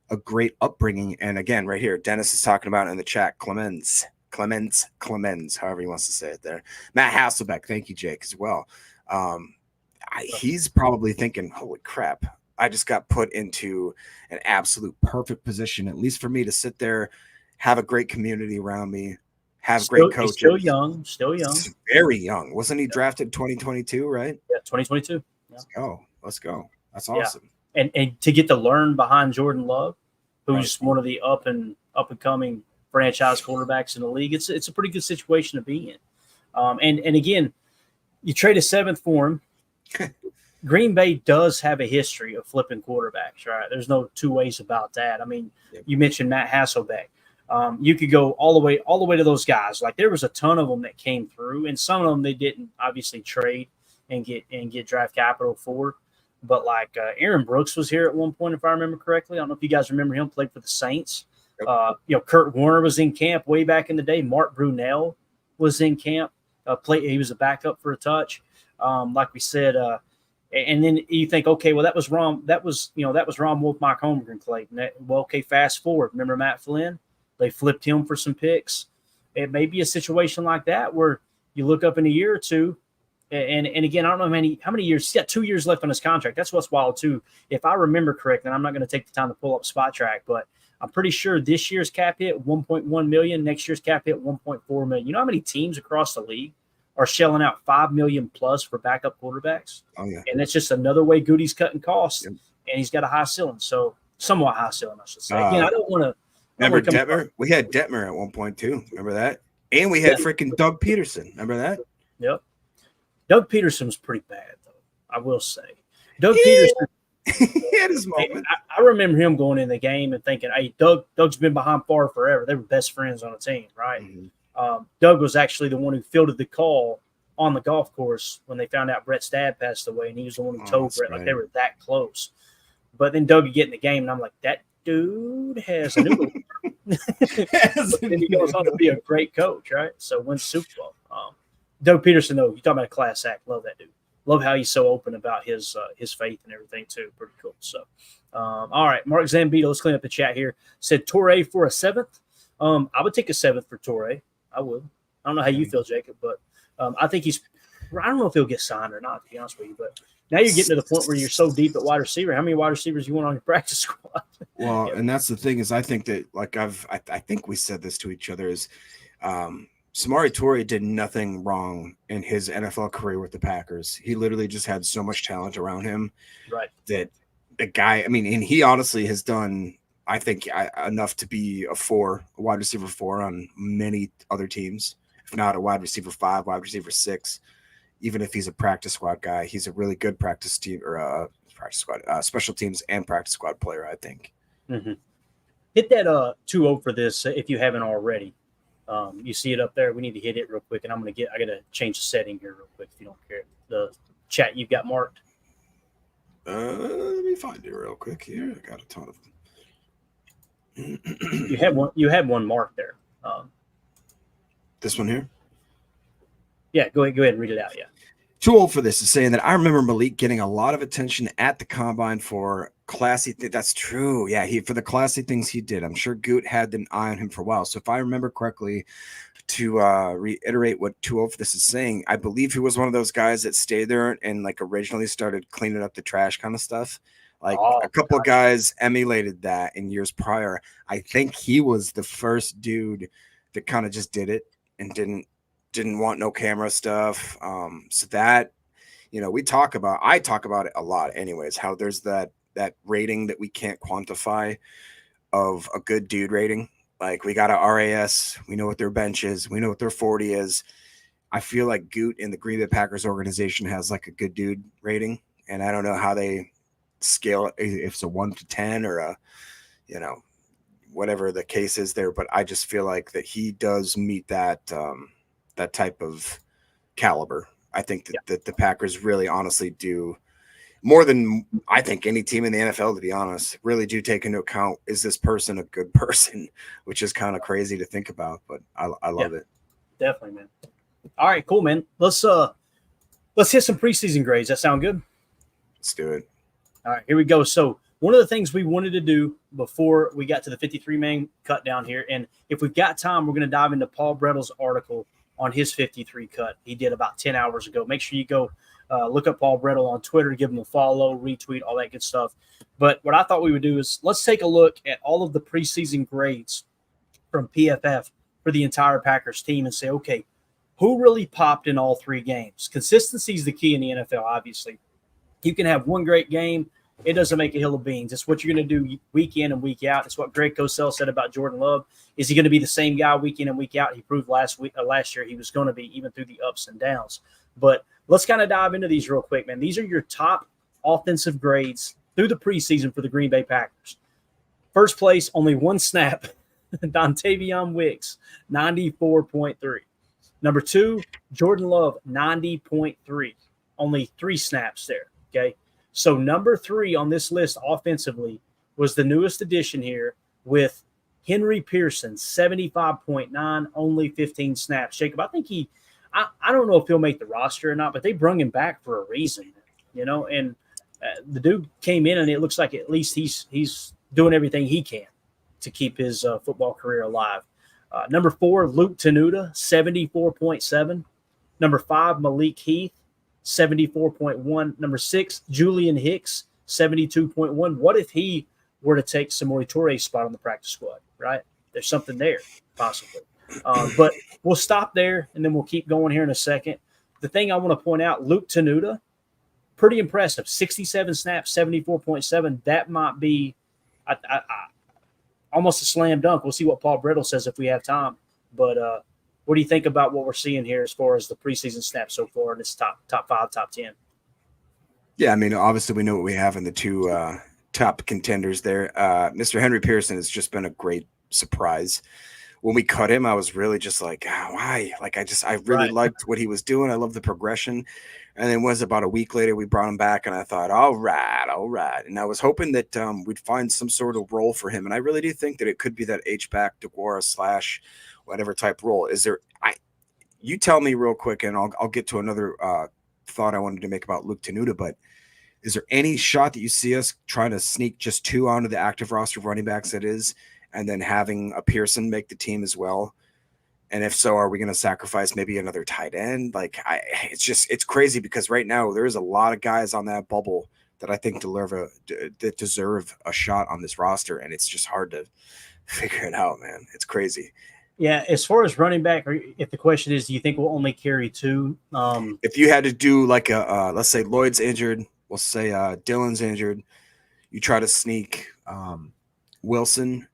a great upbringing. And again, right here, Dennis is talking about in the chat, Clemens, however he wants to say it there. Matt Hasselbeck, thank you, Jake, as well. He's probably thinking, holy crap, I just got put into an absolute perfect position, at least for me to sit there, have a great community around me, have great coaches. Still young. Very young. Wasn't he drafted 2022, right? Yeah, 2022. Yeah. Let's go. That's awesome. Yeah. And to get to learn behind Jordan Love, who's one of the up and coming franchise quarterbacks in the league, it's a pretty good situation to be in. And again, you trade a 7th for him. Green Bay does have a history of flipping quarterbacks, right? There's no 2 ways about that. I mean, you mentioned Matt Hasselbeck. You could go all the way to those guys. Like, there was a ton of them that came through, and some of them they didn't obviously trade and get draft capital for. But like Aaron Brooks was here at one point, if I remember correctly. I don't know if you guys remember him. Played for the Saints. Kurt Warner was in camp way back in the day. Mark Brunell was in camp. He was a backup for a touch. Like we said, and then you think, okay, well, that was Ron Wolf, Mike Holmgren, Clayton. Okay, fast forward. Remember Matt Flynn? They flipped him for some picks. It may be a situation like that where you look up in a year or two, and again, I don't know how many years. He's got 2 years left on his contract. That's what's wild too. If I remember correctly, and I'm not going to take the time to pull up Spot Track, but I'm pretty sure this year's cap hit $1.1 million, next year's cap hit $1.4 million. You know how many teams across the league are shelling out $5 million plus for backup quarterbacks? Oh yeah, and that's just another way Goody's cutting costs, and he's got a high ceiling, so somewhat high ceiling, I should say. Again, I don't want to. Remember Detmer? We had Detmer at one point too. Remember that? And we had freaking Doug Peterson. Remember that? Yep. Doug Peterson was pretty bad, though, I will say. Doug Peterson, He had his Hey, moment. I remember him going in the game and thinking, hey, Doug's been behind Favre forever. They were best friends on the team, right? Doug was actually the one who fielded the call on the golf course when they found out Brett's dad passed away, and he was the one who told Brett, like, they were that close. But then Doug would get in the game, and I'm like, that dude has a noodle. Then he goes on to be a great coach, right? So wins Super Bowl. Doug Peterson, though, you talking about a class act. Love that dude. Love how he's so open about his faith and everything too. Pretty cool. So, all right, Mark Zambito, let's clean up the chat here. Said Torrey for a 7th. I would take a 7th for Torrey. I would. I don't know how you feel, Jacob, but I think he's. I don't know if he'll get signed or not, to be honest with you. But now you're getting to the point where you're so deep at wide receiver. How many wide receivers you want on your practice squad? Well, and that's the thing is, I think that like I think we said this to each other is. Samori Toure did nothing wrong in his NFL career with the Packers. He literally just had so much talent around him, right? That the guy, I mean, and he honestly has done, I think, enough to be a wide receiver 4 on many other teams, if not a wide receiver 5, wide receiver 6. Even if he's a practice squad guy, he's a really good practice team or practice squad, special teams and practice squad player, I think. Mm-hmm. Hit that 2-0 for this if you haven't already. You see it up there. We need to hit it real quick, and I got to change the setting here real quick if you don't care. The chat you've got marked. Let me find it real quick here. I got a ton of them. You had one marked there. This one here. Yeah, go ahead and read it out. Yeah. Too old for this is saying that I remember Malik getting a lot of attention at the combine for classy. That's true. Yeah, for the classy things he did. I'm sure Goot had an eye on him for a while. So if I remember correctly, to reiterate what Too Old for this is saying, I believe he was one of those guys that stayed there and like originally started cleaning up the trash kind of stuff. Like a couple of guys emulated that in years prior. I think he was the first dude that kind of just did it and didn't want no camera stuff. So that, I talk about it a lot anyways, how there's that rating that we can't quantify of a good dude rating. Like we got a RAS, we know what their bench is, we know what their 40 is. I feel like Goot in the Green Bay Packers organization has like a good dude rating. And I don't know how they scale it, if it's a 1 to 10 or a, whatever the case is there. But I just feel like that he does meet that type of caliber. I think that the Packers really honestly do more than I think any team in the NFL, to be honest, really do take into account, is this person a good person, which is kind of crazy to think about, but I love it. Definitely, man. All right, cool, man. Let's hit some preseason grades. That sound good? Let's do it. All right, here we go. So one of the things we wanted to do before we got to the 53-man cut down here, and if we've got time, we're going to dive into Paul Brettle's article on his 53 cut he did about 10 hours ago. Make sure you go look up Paul Brettle on Twitter, give him a follow, retweet, all that good stuff. But what I thought we would do is let's take a look at all of the preseason grades from PFF for the entire Packers team and say, okay, who really popped in all 3 games? Consistency is the key in the NFL, obviously. You can have one great game. It doesn't make a hill of beans. It's what you're going to do week in and week out. It's what Greg Cosell said about Jordan Love. Is he going to be the same guy week in and week out? He proved last year he was going to be, even through the ups and downs. But let's kind of dive into these real quick, man. These are your top offensive grades through the preseason for the Green Bay Packers. First place, only 1 snap, Dontavion Wicks, 94.3. Number 2, Jordan Love, 90.3. Only 3 snaps there, okay? So number 3 on this list offensively was the newest addition here with Henry Pearson, 75.9, only 15 snaps. Jacob, I think I don't know if he'll make the roster or not, but they brung him back for a reason, and the dude came in and it looks like at least he's doing everything he can to keep his football career alive. Number 4, Luke Tenuta, 74.7. Number 5, Malik Heath, 74.1. Number 6, Julian Hicks, 72.1. What if he were to take Samori Toure's spot on the practice squad, right? There's something there, possibly. But we'll stop there, and then we'll keep going here in a second. The thing I want to point out, Luke Tenuta, pretty impressive. 67 snaps, 74.7. That might be almost a slam dunk. We'll see what Paul Brettle says if we have time. But what do you think about what we're seeing here as far as the preseason snaps so far in this top 5, top 10? Yeah, I mean, obviously we know what we have in the two top contenders there. Mr. Henry Pearson has just been a great surprise. When we cut him, I was really just like, why? Like, I really Right. liked what he was doing. I love the progression. And then was about a week later, we brought him back, and I thought, all right, all right. And I was hoping that we'd find some sort of role for him. And I really do think that it could be that H-back DeGuara / whatever type role. Is there? You tell me real quick, and I'll get to another thought I wanted to make about Luke Tenuta. But is there any shot that you see us trying to sneak just two onto the active roster of running backs that is, and then having a Pearson make the team as well? And if so, are we going to sacrifice maybe another tight end? Like, it's crazy because right now there's a lot of guys on that bubble that I think deserve a shot on this roster, and it's just hard to figure it out, man. It's crazy. Yeah, as far as running back, or if the question is, do you think we'll only carry two? If you had to do like let's say Lloyd's injured, we'll say Dylan's injured, you try to sneak Wilson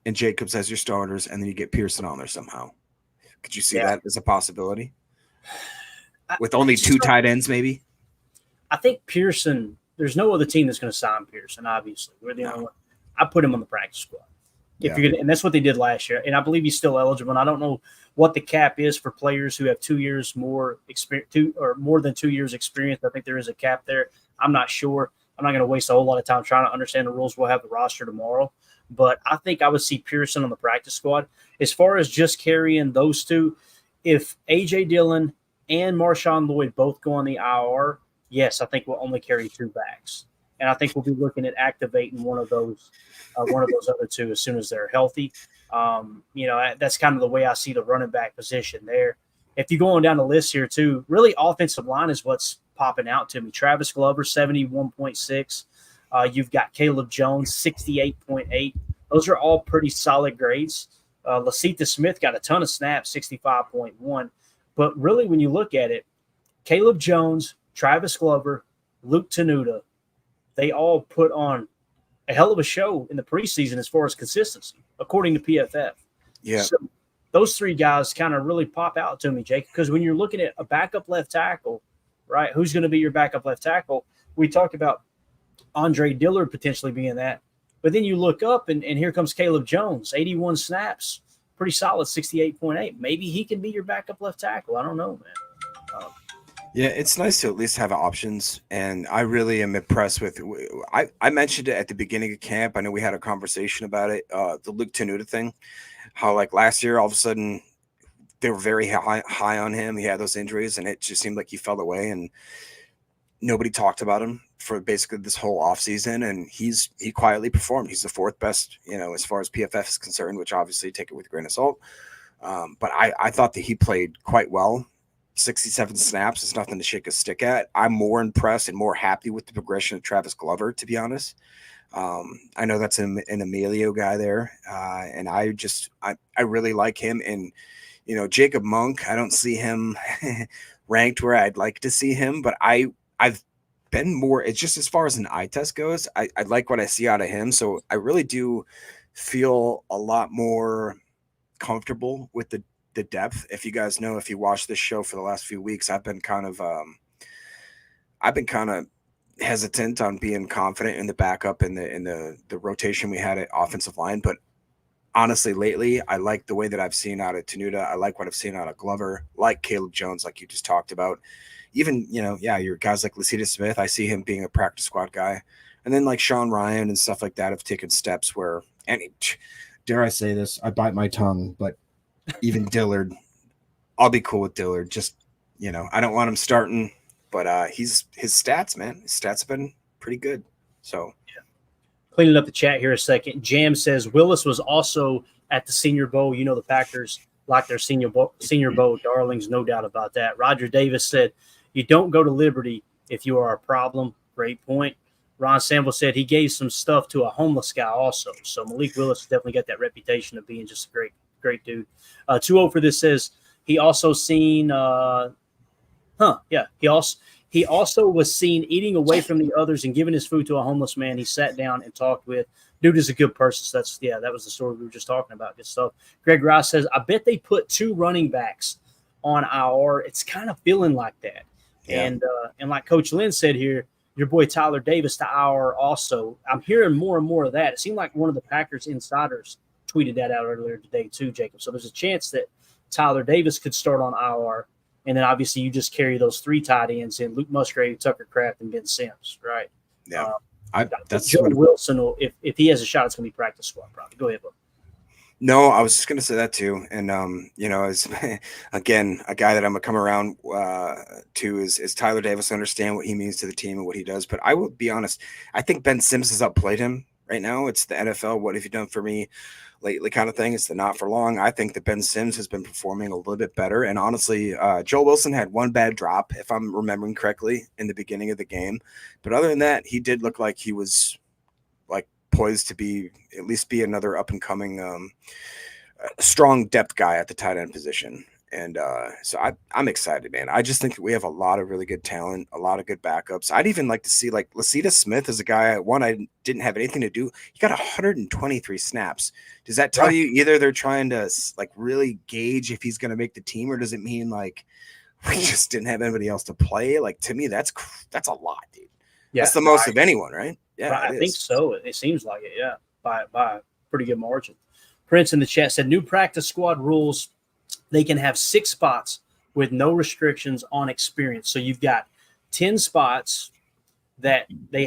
and Jacobs as your starters, and then you get Pearson on there somehow. Could you see that as a possibility? With only two tight ends, maybe? I think Pearson, there's no other team that's going to sign Pearson, obviously. We're the only one. I put him on the practice squad. If you're gonna, and that's what they did last year. And I believe he's still eligible. And I don't know what the cap is for players who have 2 years more experience, or more than 2 years experience. I think there is a cap there. I'm not sure. I'm not going to waste a whole lot of time trying to understand the rules. We'll have the roster tomorrow. But I think I would see Pearson on the practice squad. As far as just carrying those two, if A.J. Dillon and Marshawn Lloyd both go on the IR, yes, I think we'll only carry two backs. And I think we'll be looking at activating one of those other two as soon as they're healthy. That's kind of the way I see the running back position there. If you go on down the list here too, really offensive line is what's popping out to me. Travis Glover, 71.6. You've got Caleb Jones, 68.8. Those are all pretty solid grades. Lasita Smith got a ton of snaps, 65.1. But really, when you look at it, Caleb Jones, Travis Glover, Luke Tenuta, they all put on a hell of a show in the preseason as far as consistency, according to PFF. Yeah. So those three guys kind of really pop out to me, Jake, because when you're looking at a backup left tackle, right, who's going to be your backup left tackle? We talked about Andre Dillard potentially being that. But then you look up, and here comes Caleb Jones, 81 snaps, pretty solid, 68.8. Maybe he can be your backup left tackle. I don't know, man. Yeah, it's nice to at least have options, and I really am impressed with – I mentioned it at the beginning of camp. I know we had a conversation about it, the Luke Tenuta thing, how like last year all of a sudden they were very high on him. He had those injuries, and it just seemed like he fell away, and nobody talked about him for basically this whole offseason, and he quietly performed. He's the fourth best, as far as PFF is concerned, which obviously take it with a grain of salt. But I thought that he played quite well. 67 snaps is nothing to shake a stick at. I'm more impressed and more happy with the progression of Travis Glover, to be honest. I know that's an Emilio guy there, and I really like him. And Jacob Monk, I don't see him ranked where I'd like to see him, but I've been more. It's just as far as an eye test goes, I like what I see out of him. So I really do feel a lot more comfortable with the depth. If you guys know, if you watch this show for the last few weeks, I've been kind of hesitant on being confident in the backup in the rotation we had at offensive line. But honestly, lately, I like the way that I've seen out of Tenuta. I like what I've seen out of Glover, like Caleb Jones, like you just talked about. Even, your guys like Lasita Smith, I see him being a practice squad guy. And then like Sean Ryan and stuff like that have taken steps where, dare I say this, I bite my tongue, but even Dillard, I'll be cool with Dillard. Just, I don't want him starting, but his stats, man, his stats have been pretty good. So, yeah. Cleaning up the chat here a second. Jam says Willis was also at the Senior Bowl. The Packers like their Senior Bowl darlings, no doubt about that. Roger Davis said, "You don't go to Liberty if you are a problem." Great point. Ron Sample said he gave some stuff to a homeless guy also. So Malik Willis definitely got that reputation of being just a great dude. 2-0 for this says he also seen he also was seen eating away from the others and giving his food to a homeless man he sat down and talked with. Dude is a good person. So that was the story we were just talking about. Good stuff. Greg Ross says, I bet they put two running backs on IR. It's kind of feeling like that. Yeah. And like Coach Lynn said here, your boy Tyler Davis to IR also. I'm hearing more and more of that. It seemed like one of the Packers insiders tweeted that out earlier today too, Jacob. So there's a chance that Tyler Davis could start on IR. And then obviously you just carry those 3 tight ends in Luke Musgrave, Tucker Kraft, and Ben Sims, right? Yeah. That's Joe Wilson will, if he has a shot, it's gonna be practice squad probably. Go ahead, bro. No, I was just gonna say that too. And as again, a guy that I'm gonna come around to is Tyler Davis. I understand what he means to the team and what he does, but I will be honest, I think Ben Sims has outplayed him right now. It's the NFL. What have you done for me lately kind of thing. It's the not for long. I think that Ben Sims has been performing a little bit better. And honestly, Joel Wilson had one bad drop, if I'm remembering correctly, in the beginning of the game. But other than that, he did look like he was like poised to be at least be another up and coming strong depth guy at the tight end position. And so I'm excited, man. I just think we have a lot of really good talent, a lot of good backups. I'd even like to see like Lasita Smith as a guy. One, I didn't have anything to do. He got 123 snaps. Does that tell you either they're trying to like really gauge if he's going to make the team, or does it mean like we just didn't have anybody else to play? Like to me, that's a lot, dude. Yeah, that's the most of anyone, right? Yeah, I think so. It seems like it. Yeah, by a pretty good margin. Prince in the chat said new practice squad rules. They can have 6 spots with no restrictions on experience. So you've got 10 spots that they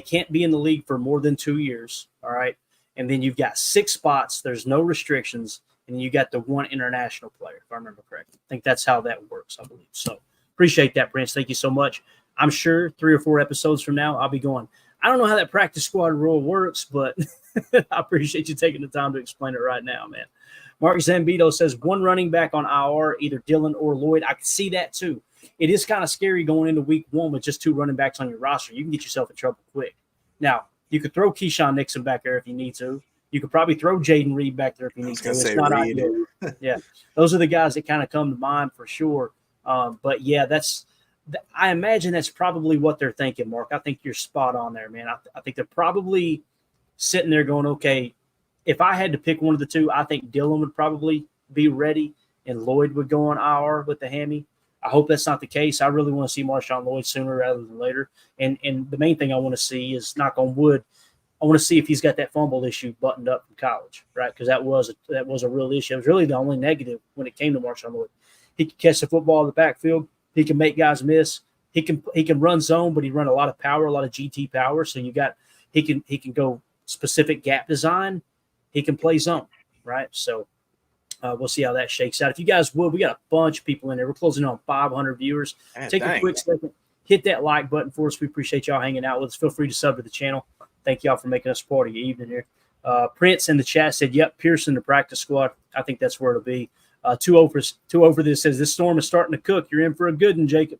can't be in the league for more than 2 years. All right. And then you've got 6 spots. There's no restrictions. And then you got the 1 international player, if I remember correctly. I think that's how that works, I believe. So appreciate that, Prince. Thank you so much. I'm sure 3 or 4 episodes from now, I'll be going, I don't know how that practice squad rule works, but I appreciate you taking the time to explain it right now, man. Mark Zambito says 1 running back on IR, either Dillon or Lloyd. I can see that too. It is kind of scary going into week 1 with just 2 running backs on your roster. You can get yourself in trouble quick. Now, you could throw Keyshawn Nixon back there if you need to. You could probably throw Jaden Reed back there if you need to. It's not ideal. Yeah, those are the guys that kind of come to mind for sure. But yeah, I imagine that's probably what they're thinking, Mark. I think you're spot on there, man. I think they're probably sitting there going, okay, if I had to pick one of the 2, I think Dillon would probably be ready and Lloyd would go on IR with the hammy. I hope that's not the case. I really want to see Marshawn Lloyd sooner rather than later. And the main thing I want to see is, knock on wood, I want to see if he's got that fumble issue buttoned up from college, right? Because that was a real issue. It was really the only negative when it came to Marshawn Lloyd. He can catch the football in the backfield. He can make guys miss. He can run zone, but he run a lot of power, a lot of GT power. So he can go specific gap design. He can play zone, right? So we'll see how that shakes out. If you guys would, we got a bunch of people in there. We're closing on 500 viewers. Take a quick second, hit that like button for us. We appreciate y'all hanging out with us. Feel free to sub to the channel. Thank y'all for making us part of your evening here. Prince in the chat said, yep, Pearson, the practice squad. I think that's where it'll be. 2 over this says, this storm is starting to cook. You're in for a good one, Jacob.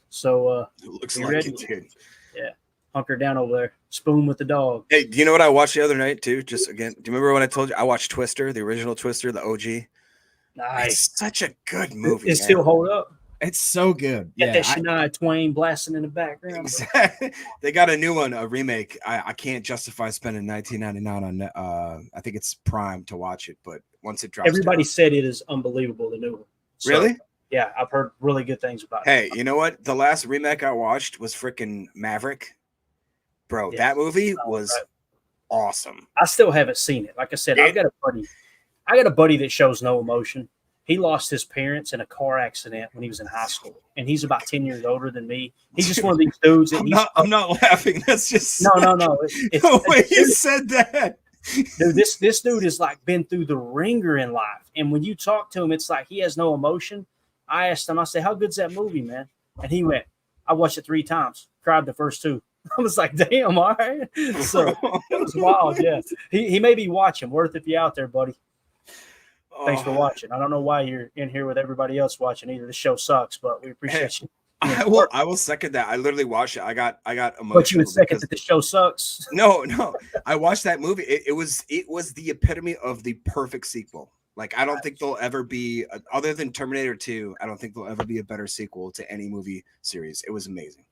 So it looks like it, dude. Yeah. Hunker down over there. Spoon with the dog. Hey, do you know what I watched the other night too? Just again, do you remember when I told you I watched Twister, the original Twister, the OG? Nice. It's such a good movie. It still hold up. It's so good. Got that Shania Twain blasting in the background. Exactly. They got a new one, a remake. I can't justify spending $19.99 on I think it's Prime to watch it, but once it drops, everybody said it is unbelievable, the new one. So, really? Yeah, I've heard really good things about it. Hey, you know what? The last remake I watched was freaking Maverick. Bro, that movie was awesome. I still haven't seen it. Like I said, I got a buddy that shows no emotion. He lost his parents in a car accident when he was in high school, and he's about 10 years older than me. He's just one of these dudes. That I'm not laughing. That's just no. The way you said that. Dude, this dude has like been through the ringer in life, and when you talk to him, it's like he has no emotion. I asked him, I said, "How good's that movie, man?" And he went, "I watched it 3 times. Cried the first 2." I was like, damn, all right. So it was wild, yeah. He may be watching. Worth, if you're out there, buddy. Thanks for watching. I don't know why you're in here with everybody else watching either. The show sucks, but we appreciate you. I will second that. I literally watched it. I got emotional. But you would second that the show sucks? No. I watched that movie. It was the epitome of the perfect sequel. Like, I don't think there'll ever be, other than Terminator 2, I don't think there'll ever be a better sequel to any movie series. It was amazing.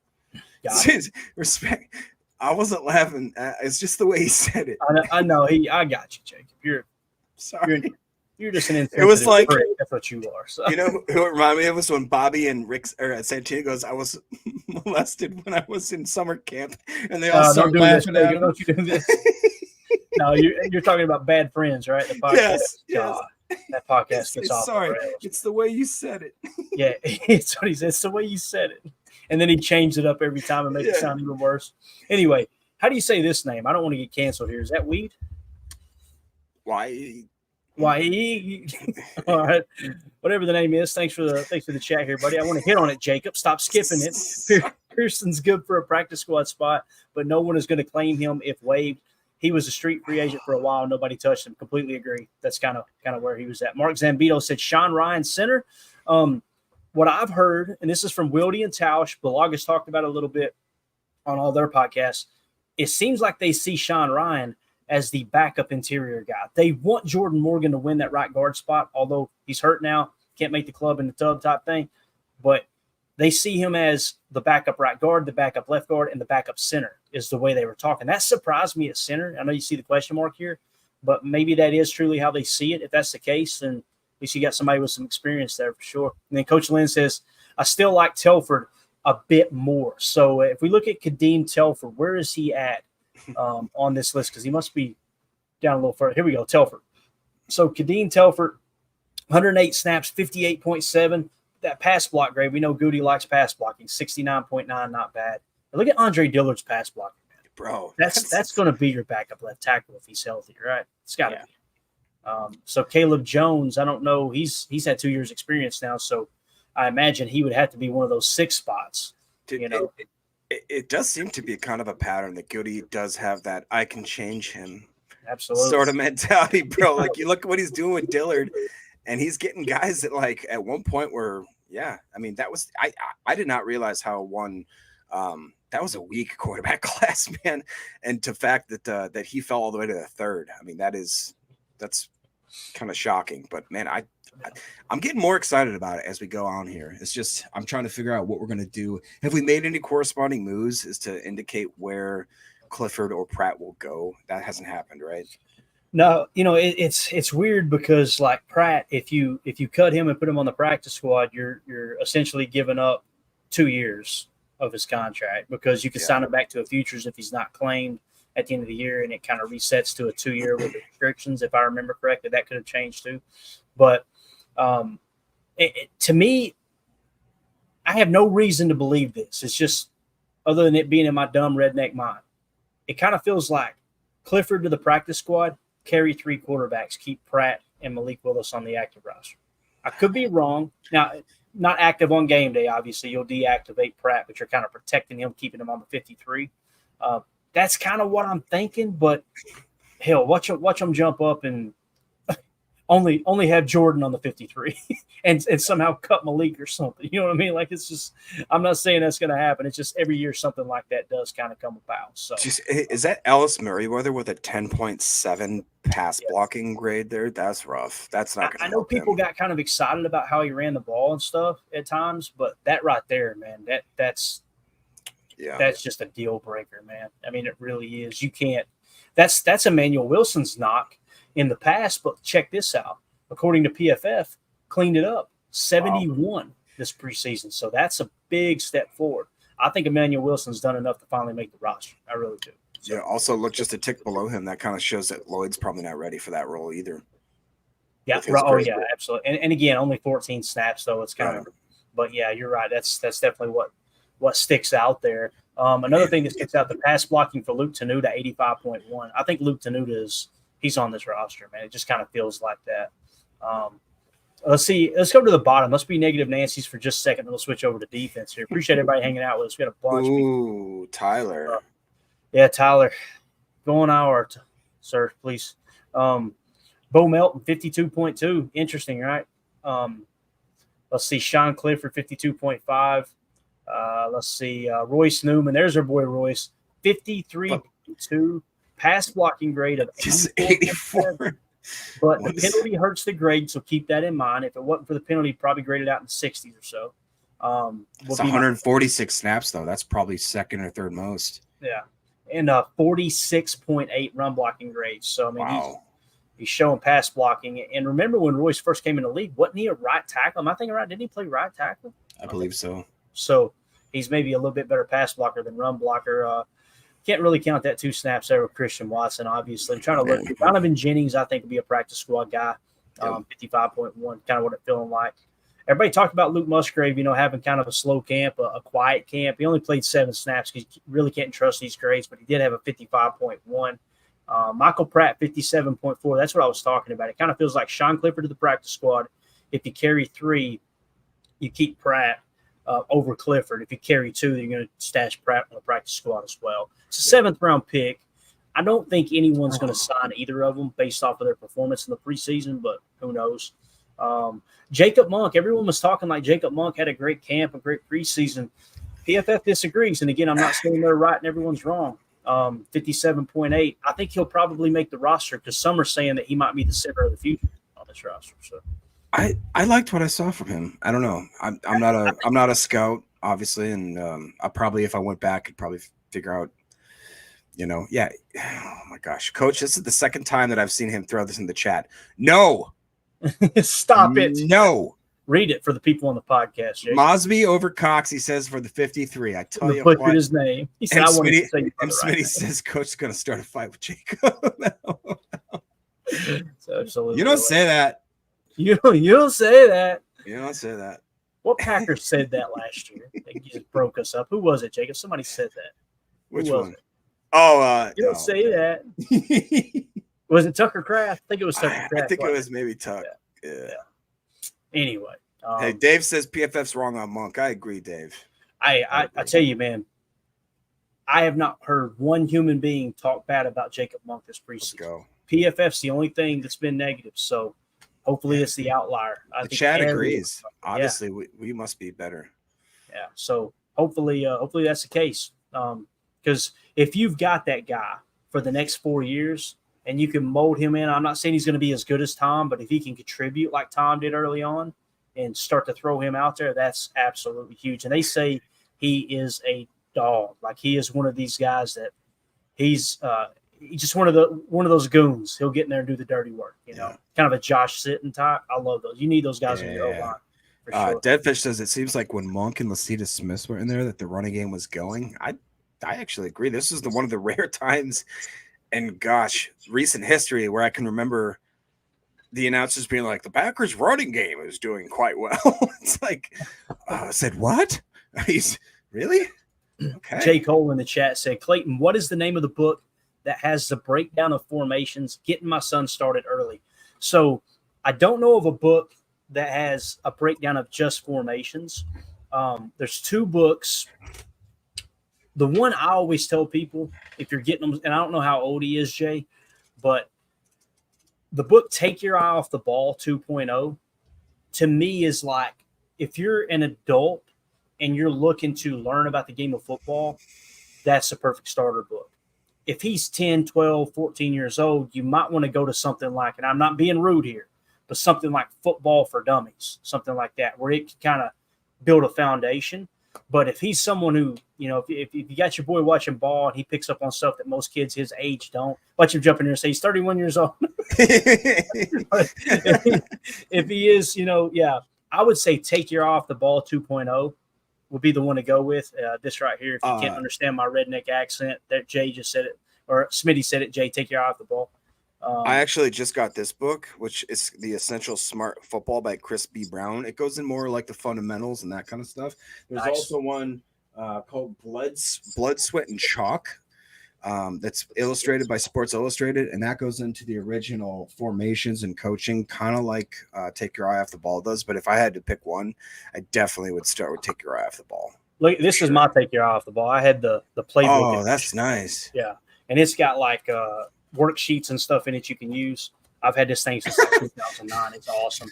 Respect. I wasn't laughing. It's just the way he said it. I know. I got you, Jacob. You're sorry. You're just an insensitive. It was like that's what you are. So. You know who it reminded me of was when Bobby and Rick or Santino goes, I was molested when I was in summer camp, and they all start laughing at him. Don't you do this? No, you're talking about Bad Friends, right? The podcast. Yes. That podcast gets off. Sorry, it's the way you said it. Yeah, it's what he said. It's the way you said it. And then he changed it up every time and made it sound even worse. Anyway, how do you say this name? I don't want to get canceled here. Is that Weed? Why? All right. Whatever the name is. Thanks for the chat here, buddy. I want to hit on it, Jacob. Stop skipping it. Pearson's good for a practice squad spot, but no one is going to claim him if waived. He was a street free agent for a while. Nobody touched him. Completely agree. That's kind of where he was at. Mark Zambito said Sean Ryan center. What I've heard, and this is from Wildy and Tausch, Blog has talked about it a little bit on all their podcasts. It seems like they see Sean Ryan as the backup interior guy. They want Jordan Morgan to win that right guard spot, although he's hurt now, can't make the club in the tub type thing. But they see him as the backup right guard, the backup left guard, and the backup center is the way they were talking. That surprised me at center. I know you see the question mark here, but maybe that is truly how they see it. If that's the case, then at least you got somebody with some experience there for sure. And then Coach Lynn says, I still like Telford a bit more. So if we look at Kadeem Telford, where is he at on this list? Because he must be down a little further. Here we go, Telford. So Kadeem Telford, 108 snaps, 58.7. That pass block grade, we know Goody likes pass blocking, 69.9, not bad. But look at Andre Dillard's pass blocking. Bro, that's going to be your backup left tackle if he's healthy, right? It's got to be. So Caleb Jones, I don't know. He's had 2 years experience now, so I imagine he would have to be one of those 6 spots. It does seem to be kind of a pattern that Goody does have that I can change him absolutely sort of mentality, bro. Like you look at what he's doing with Dillard, and he's getting guys that like at one point were, I mean, that was I did not realize how that was a weak quarterback class, man. And to fact that he fell all the way to the 3rd. I mean, that's kind of shocking. But man, I'm getting more excited about it as we go on here. It's just I'm trying to figure out what we're gonna do. Have we made any corresponding moves as to indicate where Clifford or Pratt will go? That hasn't happened, right? No, it's weird because like Pratt, if you cut him and put him on the practice squad, you're essentially giving up 2 years of his contract because you can sign him back to a futures if he's not claimed at the end of the year, and it kind of resets to a 2 year with restrictions. If I remember correctly, that could have changed too. But to me, I have no reason to believe this. It's just other than it being in my dumb redneck mind. It kind of feels like Clifford to the practice squad, carry 3 quarterbacks, keep Pratt and Malik Willis on the active roster. I could be wrong. Now, not active on game day, obviously. You'll deactivate Pratt, but you're kind of protecting him, keeping him on the 53. That's kind of what I'm thinking, but hell, watch them jump up and only have Jordan on the 53 and somehow cut Malik or something. You know what I mean? Like, it's just – I'm not saying that's going to happen. It's just every year something like that does kind of come about. So is that Ellis Merriweather with a 10.7 pass blocking grade there? That's rough. That's not going to I know people got kind of excited about how he ran the ball and stuff at times, but that right there, man, that's just a deal breaker, man. I mean, it really is. You can't – that's Emmanuel Wilson's knock in the past, but check this out. According to PFF, cleaned it up, 71 this preseason. So that's a big step forward. I think Emmanuel Wilson's done enough to finally make the roster. I really do. So, also look just a tick below him. That kind of shows that Lloyd's probably not ready for that role either. Yeah, absolutely. And again, only 14 snaps, though. It's kind of – but, yeah, you're right. That's definitely what sticks out there. Another thing that sticks out, the pass blocking for Luke Tenuta, 85.1. I think Luke Tenuta he's on this roster, man. It just kind of feels like that. Let's see. Let's go to the bottom. Let's be negative Nancy's for just a second, and we'll switch over to defense here. Appreciate everybody hanging out with us. We got a bunch. Ooh, Tyler. Tyler. Go on our, sir, please. Bo Melton, 52.2. Interesting, right? Let's see. Sean Clifford, 52.5. Let's see. Royce Newman. There's our boy Royce, 53.2. Pass blocking grade of 84. But the penalty hurts the grade, so keep that in mind. If it wasn't for the penalty, probably graded out in the 60s or so. It's 146 snaps, though. That's probably second or third most. Yeah. And 46.8 run blocking grade. So, I mean, He's showing pass blocking. And remember when Royce first came in the league, wasn't he a right tackle? Am I thinking right? Didn't he play right tackle? I believe so. So he's maybe a little bit better pass blocker than run blocker. Can't really count that 2 snaps there with Christian Watson, obviously. I'm trying to look. Donovan Jennings, I think, will be a practice squad guy. 55.1, kind of what it's feeling like. Everybody talked about Luke Musgrave, having kind of a slow camp, a quiet camp. He only played 7 snaps because you really can't trust these grades, but he did have a 55.1. Michael Pratt, 57.4. That's what I was talking about. It kind of feels like Sean Clifford to the practice squad. If you carry 3, you keep Pratt over Clifford. If you carry 2, you're going to stash Pratt on the practice squad as well. It's a 7th-round pick. I don't think anyone's going to sign either of them based off of their performance in the preseason, but who knows. Jacob Monk, everyone was talking like Jacob Monk had a great camp, a great preseason. PFF disagrees, and again, I'm not saying they're right and everyone's wrong. 57.8. I think he'll probably make the roster because some are saying that he might be the center of the future on this roster. So I liked what I saw from him. I don't know. I'm not a scout, obviously, and I probably, if I went back, could probably figure out. Yeah. Oh my gosh, Coach, this is the 2nd time that I've seen him throw this in the chat. No, stop it. No, read it for the people on the podcast. Jake. Mosby over Cox. He says for the 53. I tell you what, his name. He said, Smitty says Coach is going to start a fight with Jacob. Absolutely. You don't say that. You don't say that. You don't say that. What Packers said that last year? They just broke us up. Who was it, Jacob? Somebody said that. Which one? Oh, you don't say that. Was it Tucker Kraft? I think it was Tucker Kraft. I think it was maybe Tuck. Yeah. Anyway. Hey, Dave says PFF's wrong on Monk. I agree, Dave. I tell you, man, I have not heard one human being talk bad about Jacob Monk this preseason. Let's go. PFF's the only thing that's been negative, so hopefully it's the outlier. The chat agrees. Obviously, we must be better. Yeah, so hopefully that's the case. Because if you've got that guy for the next 4 years and you can mold him in, I'm not saying he's going to be as good as Tom, but if he can contribute like Tom did early on and start to throw him out there, that's absolutely huge. And they say he is a dog. Like he is one of these guys that he's just one of those goons. He'll get in there and do the dirty work, kind of a Josh Sitton type. I love those. You need those guys in your O-line. Sure. Deadfish says it seems like when Monk and Lacita Smith were in there that the running game was going. I actually agree. This is one of the rare times in, recent history where I can remember the announcers being like, the Packers running game is doing quite well. It's like, I said, what? He's really? Okay. J. Cole in the chat said, Clayton, what is the name of the book that has the breakdown of formations, getting my son started early? So I don't know of a book that has a breakdown of just formations. There's 2 books. The one I always tell people, if you're getting them, and I don't know how old he is, Jay, but the book Take Your Eye Off the Ball 2.0 to me is like, if you're an adult and you're looking to learn about the game of football, that's the perfect starter book. If he's 10, 12, 14 years old, you might want to go to something like, and I'm not being rude here, but something like Football for Dummies, something like that, where it can kind of build a foundation. But if he's someone who, if you got your boy watching ball and he picks up on stuff that most kids his age don't, watch him jump in there and say he's 31 years old. if he is, I would say Take Your Eye Off the Ball 2.0 would be the one to go with. This right here, if you can't understand my redneck accent, that Jay just said it, or Smitty said it, Jay, take your eye off the ball. I actually just got this book, which is The Essential Smart Football by Chris B. Brown. It goes in more like the fundamentals and that kind of stuff. There's also one called Blood, Sweat, and Chalk that's illustrated by Sports Illustrated, and that goes into the original formations and coaching, kind of like Take Your Eye Off the Ball does. But if I had to pick one, I definitely would start with Take Your Eye Off the Ball. Look, this is my Take Your Eye Off the Ball. I had the playbook. Oh, that's nice. Yeah, and it's got like worksheets and stuff in it you can use. I've had this thing since like 2009. It's awesome.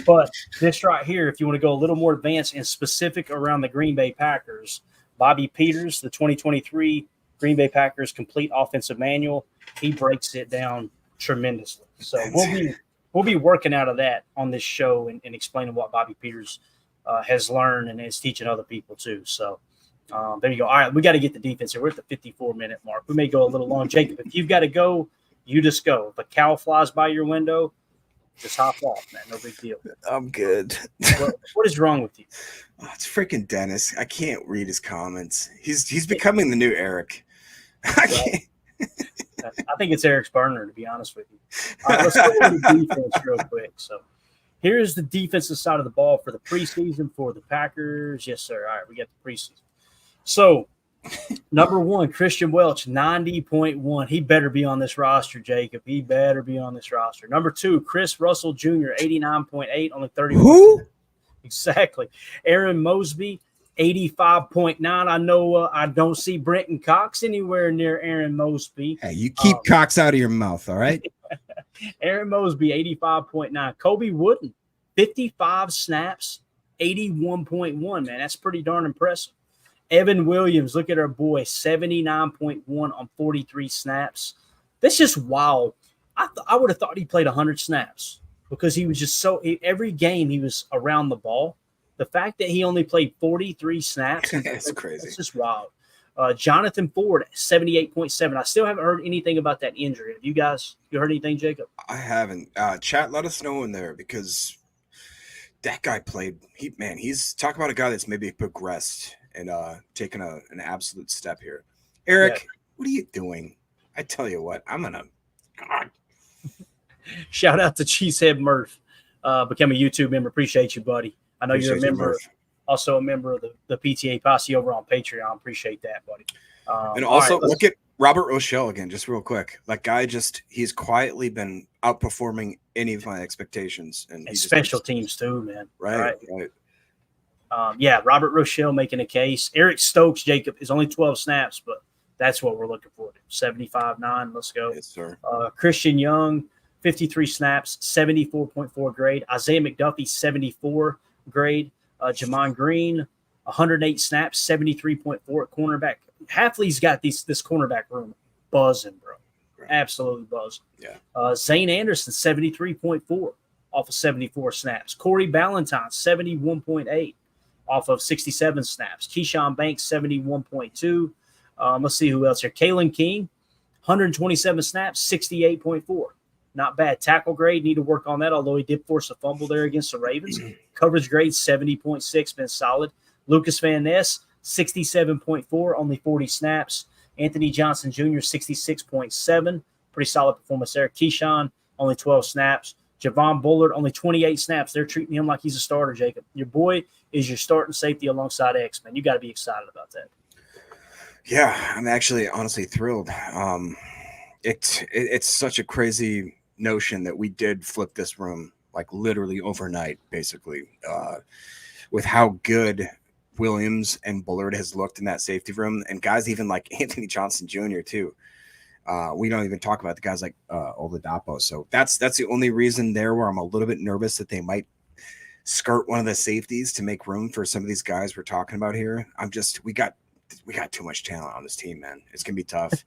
But this right here, if you want to go a little more advanced and specific around the Green Bay Packers, Bobby Peters, the 2023 Green Bay Packers Complete Offensive Manual, he breaks it down tremendously. So we'll be working out of that on this show and explaining what Bobby Peters has learned and is teaching other people too. So there you go. All right, we got to get the defense here. We're at the 54-minute mark. We may go a little long. Jacob, if you've got to go, You just go. If a cow flies by your window, just hop off, man. No big deal. I'm good. What is wrong with you? Oh, it's freaking Dennis. I can't read his comments. He's becoming the new Eric. I can't. I think it's Eric's burner, to be honest with you. Let's go over the defense real quick. So here's the defensive side of the ball for the preseason for the Packers. Yes, sir. All right, we got the preseason. So number 1, Christian Welch, 90.1. He better be on this roster, Jacob. He better be on this roster. Number 2, Chris Russell Jr., 89.8, only 31. Who? Exactly. Aaron Mosby, 85.9. I know I don't see Brenton Cox anywhere near Aaron Mosby. Hey, you keep Cox out of your mouth, all right? Aaron Mosby, 85.9. Kobe Wooden, 55 snaps, 81.1. Man, that's pretty darn impressive. Evan Williams, look at our boy, 79.1 on 43 snaps. That's just wild. I would have thought he played 100 snaps because he was just every game he was around the ball. The fact that he only played 43 snaps, that's crazy. It's just wild. Jonathan Ford, 78.7. I still haven't heard anything about that injury. Have you heard anything, Jacob? I haven't. Chat, let us know in there because that guy played. He's talk about a guy that's maybe progressed and taken an absolute step here. Eric, What are you doing? I tell you what, I'm gonna. God. Shout out to Cheesehead Murph, become a YouTube member. Appreciate you, buddy. I know you're a member, also a member of the PTA Posse over on Patreon. Appreciate that, buddy. And also look at Robert Rochelle again, just real quick. That guy he's quietly been outperforming any of my expectations. And special teams too, man. Right. Robert Rochelle making a case. Eric Stokes, Jacob, is only 12 snaps, but that's what we're looking for. 75.9. Let's go. Yes, sir. Christian Young, 53 snaps, 74.4 grade. Isaiah McDuffie, 74 grade. Jamon Green, 108 snaps, 73.4 at cornerback. Hafley's got this cornerback room buzzing, bro. Right. Absolutely buzzing. Yeah. Zane Anderson, 73.4 off of 74 snaps. Corey Ballantyne, 71.8 off of 67 snaps. Keyshawn Banks, 71.2. Let's see who else here. Kalen King, 127 snaps, 68.4. Not bad. Tackle grade, need to work on that, although he did force a fumble there against the Ravens. Coverage grade, 70.6, been solid. Lucas Van Ness, 67.4, only 40 snaps. Anthony Johnson Jr., 66.7. Pretty solid performance there. Keyshawn, only 12 snaps. Javon Bullard, only 28 snaps. They're treating him like he's a starter, Jacob. Your boy is your starting safety alongside X, man. You got to be excited about that. Yeah, I'm actually honestly thrilled. It's such a crazy notion that we did flip this room like literally overnight, basically, with how good Williams and Bullard has looked in that safety room, and guys even like Anthony Johnson Jr. too. We don't even talk about the guys like Oladapo. So that's the only reason there where I'm a little bit nervous that they might skirt one of the safeties to make room for some of these guys we're talking about here. We got too much talent on this team, man. It's gonna be tough.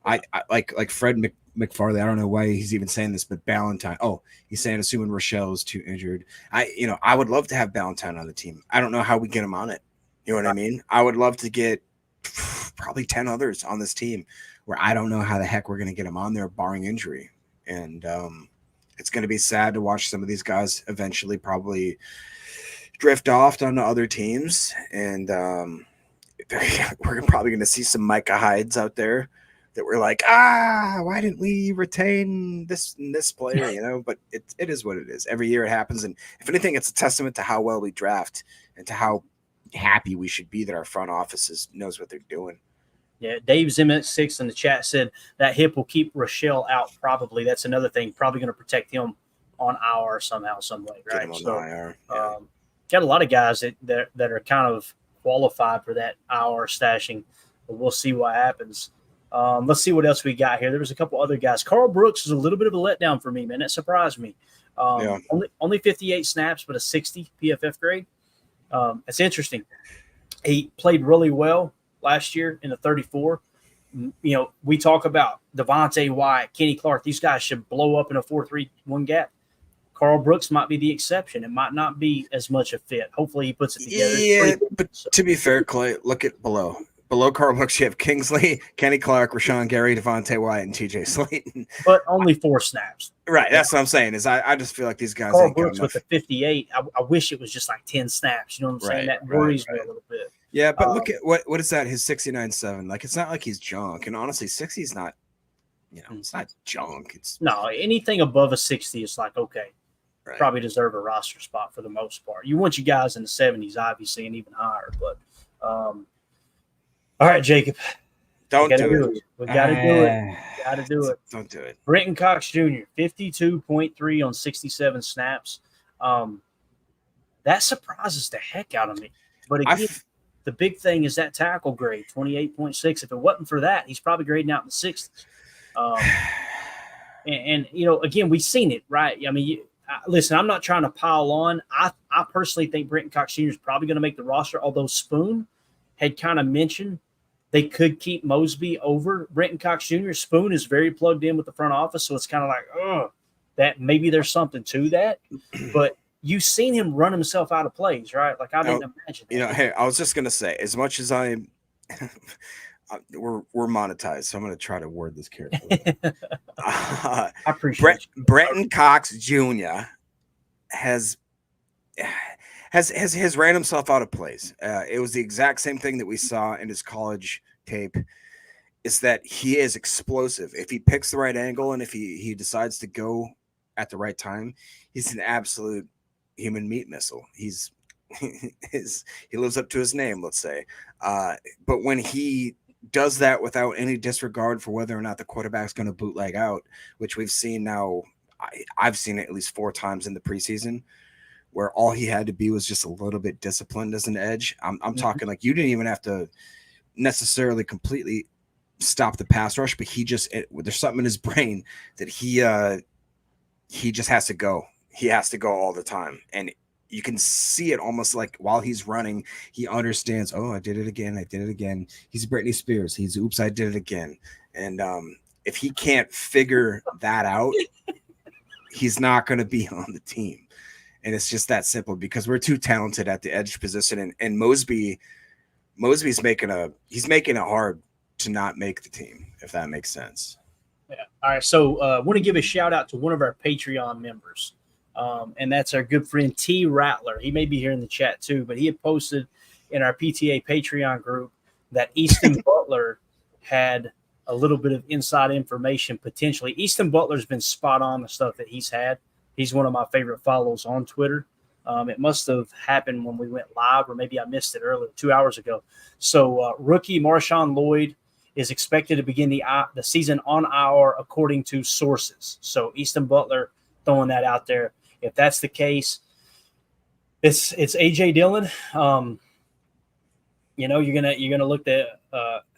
I like Fred McFarley. I don't know why he's even saying this, but Ballantyne. Oh, he's saying assuming Rochelle's too injured. I would love to have Ballantyne on the team. I don't know how we get him on it. You know what I mean? I would love to get probably 10 others on this team where I don't know how the heck we're going to get him on there barring injury. And it's going to be sad to watch some of these guys eventually probably drift off onto other teams. And we're probably going to see some Micah Hydes out there that we're like, why didn't we retain this player, but it is what it is. Every year it happens. And if anything, it's a testament to how well we draft and to how happy we should be that our front offices knows what they're doing. Yeah, Dave Zimmett 6 in the chat said that hip will keep Rochelle out. Probably that's another thing. Probably going to protect him on IR somehow, some way, right? Get him on IR. Yeah. Got a lot of guys that are kind of qualified for that IR stashing, but we'll see what happens. Let's see what else we got here. There was a couple other guys. Carl Brooks is a little bit of a letdown for me, man. That surprised me. Only 58 snaps, but a 60 PFF grade. It's interesting. He played really well last year in the 34. We talk about Devontae Wyatt, Kenny Clark. These guys should blow up in a 4-3-1 gap. Carl Brooks might be the exception. It might not be as much a fit. Hopefully he puts it together. Yeah, but to be fair, Clay, look at below. Below Carl Brooks, you have Kingsley, Kenny Clark, Rashawn Gary, Devontae Wyatt, and TJ Slayton. But only 4 snaps. Right. That's what I'm saying. Is I just feel like these guys Carl ain't got Brooks enough. with the 58. I wish it was just like 10 snaps. You know what I'm saying? That worries me a little bit. Yeah, but look at what is that? His 69.7. Like, it's not like he's junk. And honestly, 60 is not. It's not junk. It's no, anything above a 60 is like, okay, probably deserve a roster spot for the most part. You want you guys in the 70s, obviously, and even higher. But all right, Jacob. Don't do it. We got to do it. Got to do it. Don't do it. Brenton Cox Jr., 52.3 on 67 snaps. That surprises the heck out of me. But again, the big thing is that tackle grade, 28.6. If it wasn't for that, he's probably grading out in the 60s. And again, we've seen it, right? I mean, listen, I'm not trying to pile on. I personally think Brenton Cox Jr. is probably going to make the roster, although Spoon had kind of mentioned they could keep Mosby over Brenton Cox Jr. Spoon is very plugged in with the front office, so it's kind of like, that maybe there's something to that. But you've seen him run himself out of plays, right? Like, I didn't imagine that. Hey, I was just going to say, as much as I'm we're monetized, so I'm going to try to word this carefully. I appreciate Brenton Cox Jr. has ran himself out of plays. It was the exact same thing that we saw in his college tape. Is that he is explosive. If he picks the right angle and if he decides to go at the right time, he's an absolute human meat missile. He lives up to his name, let's say. But when he does that without any disregard for whether or not the quarterback's going to bootleg out, which we've seen now, I've seen it at least 4 times in the preseason, where all he had to be was just a little bit disciplined as an edge. I'm talking like you didn't even have to necessarily completely stop the pass rush, but there's something in his brain that he just has to go. He has to go all the time. And you can see it almost like while he's running, he understands, I did it again. He's Britney Spears. Oops, I did it again. And if he can't figure that out, he's not going to be on the team. And it's just that simple because we're too talented at the edge position. And Mosby's making it hard to not make the team, if that makes sense. Yeah. All right. So I want to give a shout out to one of our Patreon members. And that's our good friend T. Rattler. He may be here in the chat too, but he had posted in our PTA Patreon group that Easton Butler had a little bit of inside information potentially. Easton Butler's been spot on the stuff that he's had. He's one of my favorite follows on Twitter. It must have happened when we went live, or maybe I missed it earlier, 2 hours ago. So rookie Marshawn Lloyd is expected to begin the season on IR according to sources. So Easton Butler throwing that out there. If that's the case, it's AJ Dillon. You're gonna look to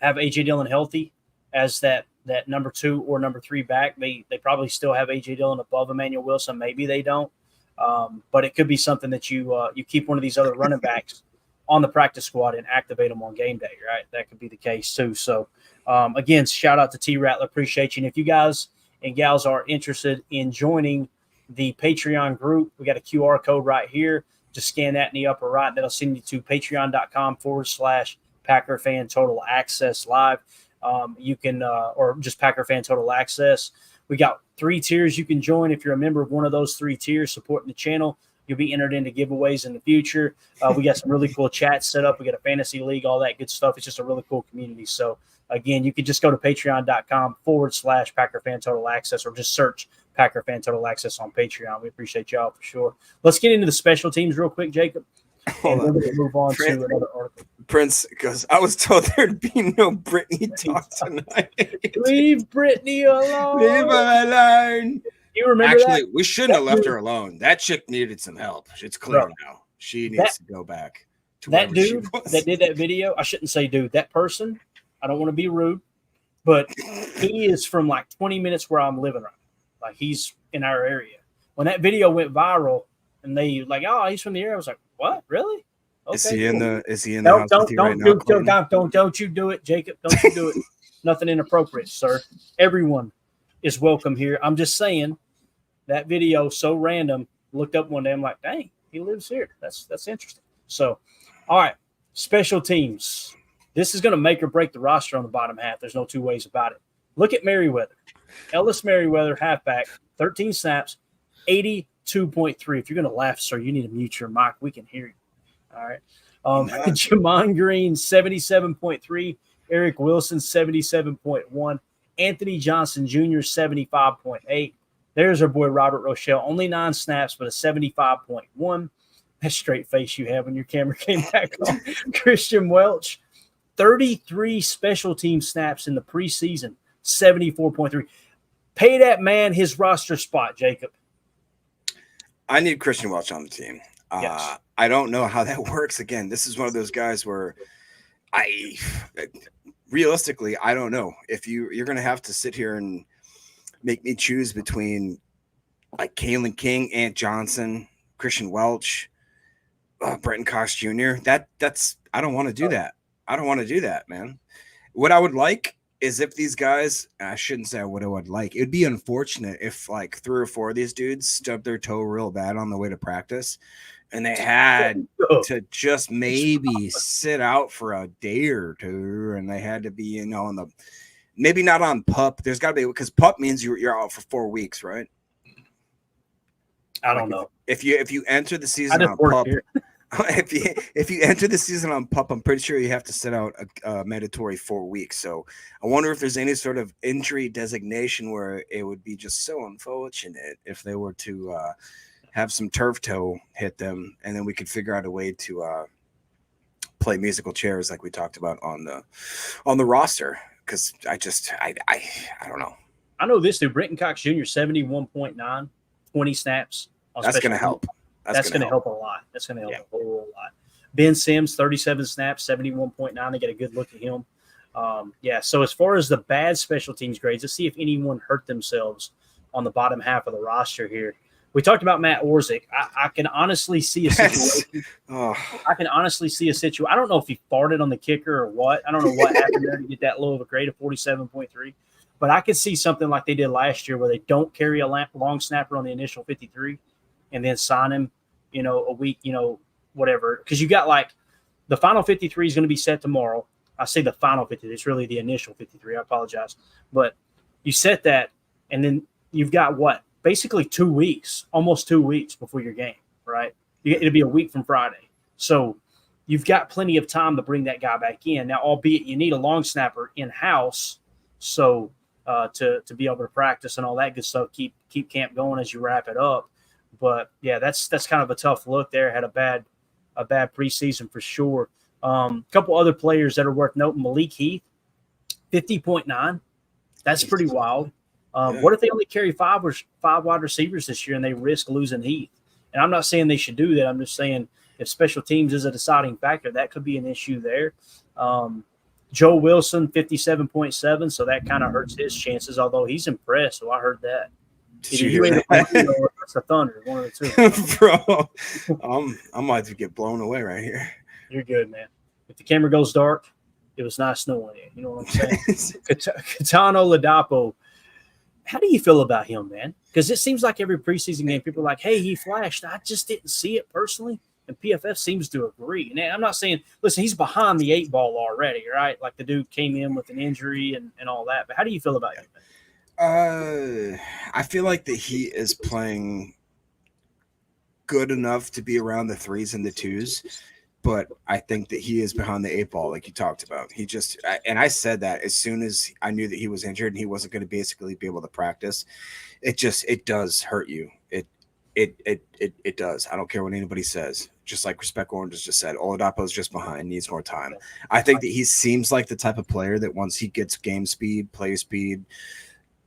have AJ Dillon healthy as that number 2 or number 3 back. They probably still have AJ Dillon above Emmanuel Wilson. Maybe they don't. But it could be something that you keep one of these other running backs on the practice squad and activate them on game day, right? That could be the case too. So again, shout out to T. Rattler. Appreciate you. And if you guys and gals are interested in joining the Patreon group, we got a QR code right here. Just scan that in the upper right. That'll send you to patreon.com/Packer Fan Total Access Live. You can, or just Packer Fan Total Access. We got 3 tiers you can join. If you're a member of one of those 3 tiers supporting the channel, you'll be entered into giveaways in the future. We got some really cool chats set up. We got a fantasy league, all that good stuff. It's just a really cool community. So again, you could just go to patreon.com/Packer Fan Total Access, or just search Packer Fan Total Access on Patreon. We appreciate y'all for sure. Let's get into the special teams real quick, Jacob. Hold on. We'll move on to another article. Prince, because I was told there'd be no Brittany talk tonight. Leave Brittany alone. Leave her alone. You remember Actually, that? we shouldn't have left her alone. That chick needed some help. It's clear now. She needs to go back to that dude that did that video. I shouldn't say dude. That person, I don't want to be rude, but he is from like 20 minutes where I'm living right. Like, he's in our area. When that video went viral and they like, he's from the area, I was like, what? Really? Okay, is he in the no, house don't, with you don't, right now? don't you do it, Jacob. Don't you do it. Nothing inappropriate, sir. Everyone is welcome here. I'm just saying that video, so random, looked up one day. I'm like, dang, he lives here. That's interesting. So, all right, special teams. This is going to make or break the roster on the bottom half. There's no two ways about it. Look at Merriweather. Ellis Merriweather, halfback, 13 snaps, 82.3. If you're going to laugh, sir, you need to mute your mic. We can hear you. All right. Jamon Green, 77.3. Eric Wilson, 77.1. Anthony Johnson Jr., 75.8. There's our boy Robert Rochelle. Only 9 snaps, but a 75.1. That straight face you have when your camera came back on. Christian Welch, 33 special team snaps in the preseason, 74.3. Pay that man his roster spot, Jacob. I need Christian Welch on the team. Yes. I don't know how that works. Again, this is one of those guys where realistically, I don't know. If you're going to have to sit here and make me choose between like Kalen King, Ant Johnson, Christian Welch, Brenton Cox Jr. That's I don't want to do that. I don't want to do that, man. What I would like is if these guys, I shouldn't say what I would like. It'd be unfortunate if like 3 or 4 of these dudes stubbed their toe real bad on the way to practice and they had to just maybe sit out for a day or two and they had to be, on the maybe not on PUP. There's got to be, because PUP means you're out for 4 weeks, right? I don't know. If you enter the season on PUP, if you enter the season on PUP, I'm pretty sure you have to sit out a mandatory 4 weeks. So I wonder if there's any sort of injury designation where it would be just so unfortunate if they were to have some turf toe hit them, and then we could figure out a way to play musical chairs like we talked about on the roster. Because I don't know. I know this dude, Brenton Cox Jr., 71.9, 20 snaps. That's going to help. That's going to help a lot. That's going to help a whole lot. Ben Sims, 37 snaps, 71.9. They get a good look at him. So as far as the bad special teams grades, let's see if anyone hurt themselves on the bottom half of the roster here. We talked about Matt Orzik. I can honestly see a situation. I can honestly see a situation. I don't know if he farted on the kicker or what. I don't know what happened there to get that low of a grade of 47.3. But I could see something like they did last year where they don't carry a long snapper on the initial 53 and then sign him, a week, whatever. Because you got like the final 53 is going to be set tomorrow. I say the final 53. It's really the initial 53. I apologize. But you set that, and then you've got what? Basically 2 weeks, almost 2 weeks before your game, right? It'll be a week from Friday. So you've got plenty of time to bring that guy back in. Now, albeit you need a long snapper in-house so to be able to practice and all that good stuff, keep camp going as you wrap it up. But, yeah, that's kind of a tough look there. Had a bad preseason for sure. A couple other players that are worth noting. Malik Heath, 50.9. That's pretty wild. What if they only carry five wide receivers this year and they risk losing Heath? And I'm not saying they should do that. I'm just saying if special teams is a deciding factor, that could be an issue there. Joe Wilson, 57.7, so that kind of hurts his chances, although he's impressed. So I heard that. Did you hear that? Or it's the Thunder, one of the two. Bro, I might have to get blown away right here. You're good, man. If the camera goes dark, it was not snowing in. You know what I'm saying? Katano Ladapo. How do you feel about him, man? Because it seems like every preseason game, people are like, hey, he flashed. I just didn't see it personally. And PFF seems to agree. And I'm not saying, listen, he's behind the 8 ball already, right? Like the dude came in with an injury and all that. But how do you feel about him, man? I feel like that he is playing good enough to be around the 3s and the 2s. But I think that he is behind the 8 ball, like you talked about. He just, and I said that as soon as I knew that he was injured and he wasn't going to basically be able to practice. It does hurt you. It does. I don't care what anybody says. Just like Respect Orange just said, Oladapo's just behind, needs more time. I think that he seems like the type of player that once he gets game speed, play speed,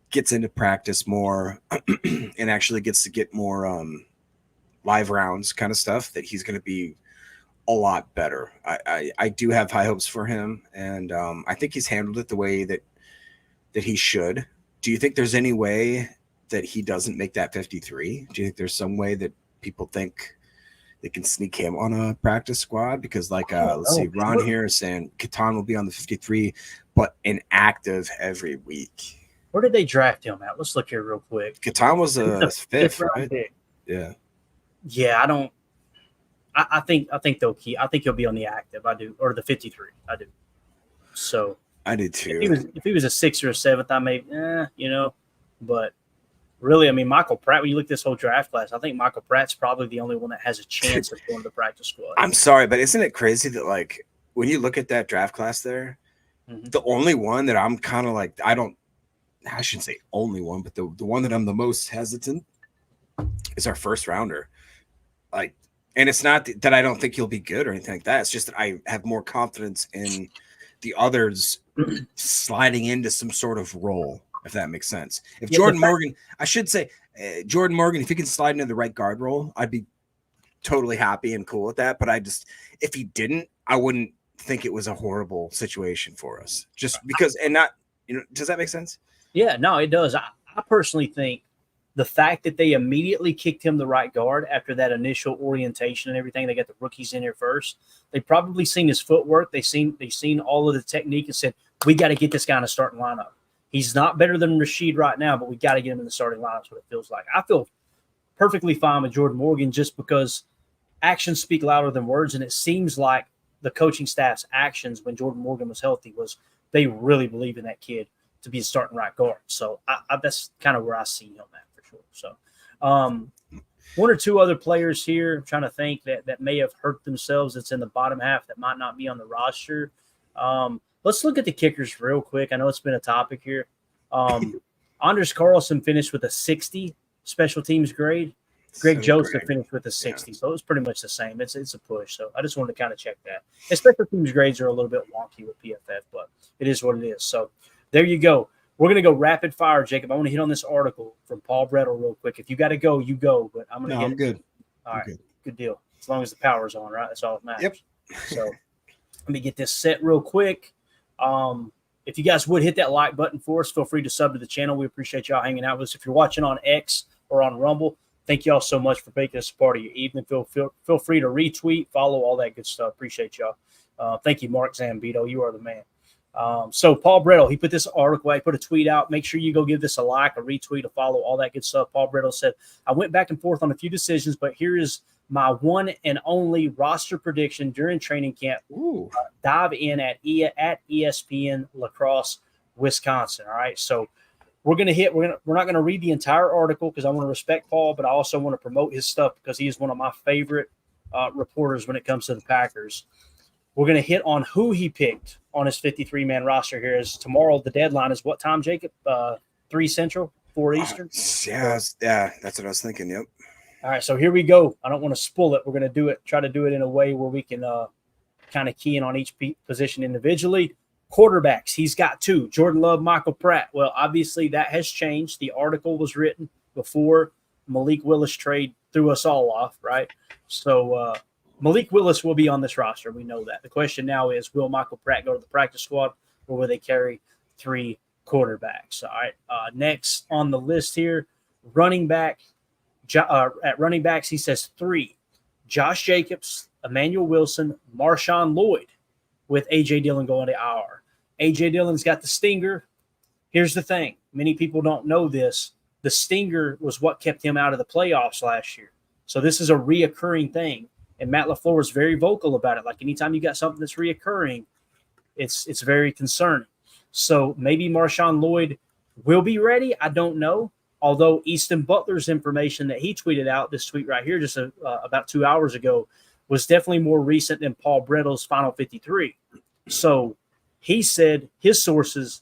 gets into practice more, and actually gets to get more live rounds kind of stuff, that he's going to be a lot better. I do have high hopes for him, and I think he's handled it the way that he should. Do you think there's any way that he doesn't make that 53? Do you think there's some way that people think they can sneak him on a practice squad? Because let's see, Ron here is saying Catan will be on the 53, but inactive every week. Where did they draft him at? Let's look here real quick. Catan was a 5th, right? Pick. Yeah. I think they'll keep. I think he'll be on the active. I do, or the 53. I do. So I did too. If he was a 6th or a 7th, I may, but really, I mean, Michael Pratt, when you look at this whole draft class, I think Michael Pratt's probably the only one that has a chance of going to the practice squad. I'm sorry, but isn't it crazy that, like, when you look at that draft class there, the only one that I'm kind of like, I shouldn't say only one, but the one that I'm the most hesitant is our first rounder. Like, and it's not that I don't think he'll be good or anything like that. It's just that I have more confidence in the others sliding into some sort of role, if that makes sense. If Jordan Morgan, I should say, Jordan Morgan, if he can slide into the right guard role, I'd be totally happy and cool with that. But if he didn't, I wouldn't think it was a horrible situation for us. Just because, and not, does that make sense? Yeah, no, it does. I personally think the fact that they immediately kicked him the right guard after that initial orientation and everything, they got the rookies in here first. They probably seen his footwork. They seen all of the technique and said, we got to get this guy in a starting lineup. He's not better than Rashid right now, but we got to get him in the starting lineup. That's what it feels like. I feel perfectly fine with Jordan Morgan just because actions speak louder than words, and it seems like the coaching staff's actions when Jordan Morgan was healthy was they really believe in that kid to be a starting right guard. So that's kind of where I see him at. So one or two other players here, I'm trying to think that may have hurt themselves that's in the bottom half that might not be on the roster. Let's look at the kickers real quick. I know it's been a topic here. Anders Carlson finished with a 60 special teams grade. Greg Joseph finished with a 60, so it was pretty much the same. It's a push. So I just wanted to kind of check that. And special teams grades are a little bit wonky with PFF, but it is what it is. So there you go. We're going to go rapid fire, Jacob. I want to hit on this article from Paul Brettel real quick. If you got to go, you go. But I'm going to I'm good. All right, good deal. As long as the power's on, right? That's all that matters. Yep. So let me get this set real quick. If you guys would hit that like button for us, feel free to sub to the channel. We appreciate y'all hanging out with us. If you're watching on X or on Rumble, thank y'all so much for making us a part of your evening. Feel free to retweet, follow, all that good stuff. Appreciate y'all. Thank you, Mark Zambito. You are the man. So Paul Brettel, he put this article, he put a tweet out. Make sure you go give this a like, a retweet, a follow, all that good stuff. Paul Brettel said, I went back and forth on a few decisions, but here is my one and only roster prediction during training camp. Dive in at ESPN La Crosse, Wisconsin. All right. So we're not going to read the entire article because I want to respect Paul, but I also want to promote his stuff because he is one of my favorite reporters when it comes to the Packers. We're going to hit on who he picked on his 53-man roster here. As tomorrow, the deadline is what time, Jacob? 3 Central, 4 Eastern? Yeah, that's what I was thinking, yep. All right, so here we go. I don't want to spoil it. We're going to try to do it in a way where we can kind of key in on each position individually. Quarterbacks, he's got 2, Jordan Love, Michael Pratt. Well, obviously that has changed. The article was written before Malik Willis trade threw us all off, right? So Malik Willis will be on this roster. We know that. The question now is, will Michael Pratt go to the practice squad or will they carry 3 quarterbacks? All right. Next on the list here, running back. At running backs, he says 3. Josh Jacobs, Emmanuel Wilson, Marshawn Lloyd, with A.J. Dillon going to IR. A.J. Dillon's got the stinger. Here's the thing. Many people don't know this. The stinger was what kept him out of the playoffs last year. So this is a reoccurring thing. And Matt LaFleur is very vocal about it. Like anytime you got something that's reoccurring, it's very concerning. So maybe Marshawn Lloyd will be ready. I don't know. Although Easton Butler's information that he tweeted out, this tweet right here just about 2 hours ago, was definitely more recent than Paul Brettel's Final 53. So he said his sources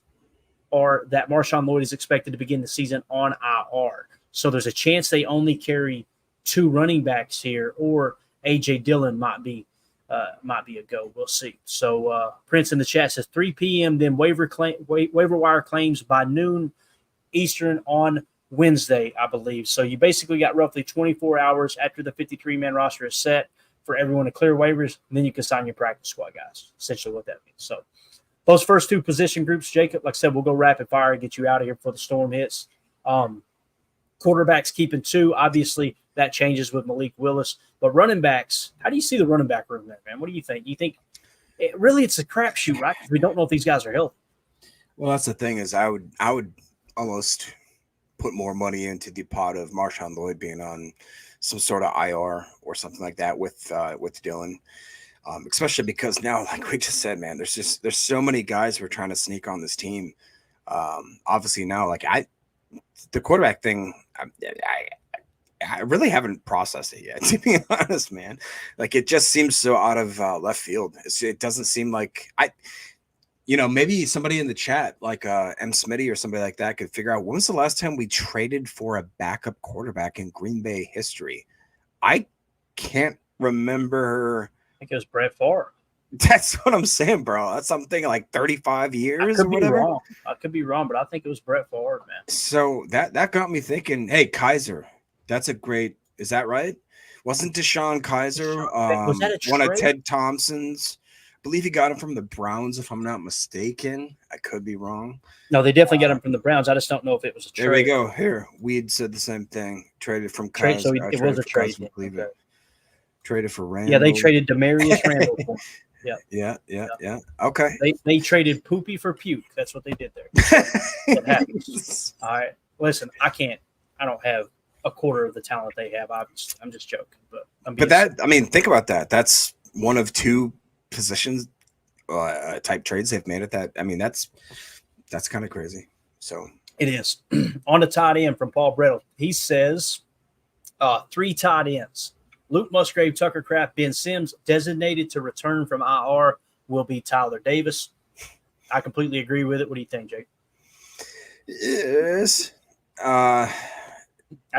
are that Marshawn Lloyd is expected to begin the season on IR. So there's a chance they only carry 2 running backs here, or A.J. Dillon might be a go. We'll see. So Prince in the chat says 3 p.m. Then waiver wire claims by noon Eastern on Wednesday, I believe. So you basically got roughly 24 hours after the 53-man roster is set for everyone to clear waivers, and then you can sign your practice squad guys. Essentially what that means. So those first 2 position groups, Jacob, like I said, we'll go rapid fire and get you out of here before the storm hits. Quarterbacks keeping 2. Obviously, that changes with Malik Willis. But running backs, how do you see the running back room there, man? What do you think? Do you think it's a crapshoot, right? Because we don't know if these guys are healthy. Well, that's the thing is I would almost put more money into the pot of Marshawn Lloyd being on some sort of IR or something like that with Dillon. Especially because now, like we just said, man, there's so many guys who are trying to sneak on this team. Obviously now, like the quarterback thing, I really haven't processed it yet, to be honest, man. Like it just seems so out of left field. It doesn't seem like maybe somebody in the chat, like M. Smitty or somebody like that, could figure out when was the last time we traded for a backup quarterback in Green Bay history. I can't remember. I think it was Brett Favre. That's what I'm saying, bro. That's something like 35 years or whatever. I could be wrong, but I think it was Brett Favre, man. So that got me thinking, hey, Kaiser, that's a great, is that right? Wasn't Deshaun Kaiser Was that a trade? One of Ted Thompson's? I believe he got him from the Browns, if I'm not mistaken. I could be wrong. No, they definitely got him from the Browns. I just don't know if it was a trade. There we go. Here, Weed said the same thing. Traded from Kaiser. So it was a trade. Okay. Traded for Randall. Yeah, they traded Demarius Randall for him. Yeah. Okay. They traded Poopy for Puke. That's what they did there. What happens? All right. Listen, I don't have a quarter of the talent they have. Obviously, I'm just joking. Think about that. That's one of two positions type trades they've made at that. I mean, that's kind of crazy. So it is. On the tight end from Paul Brettel. He says 3 tight ends. Luke Musgrave, Tucker Kraft, Ben Sims, designated to return from IR will be Tyler Davis. I completely agree with it. What do you think, Jake? Yes. I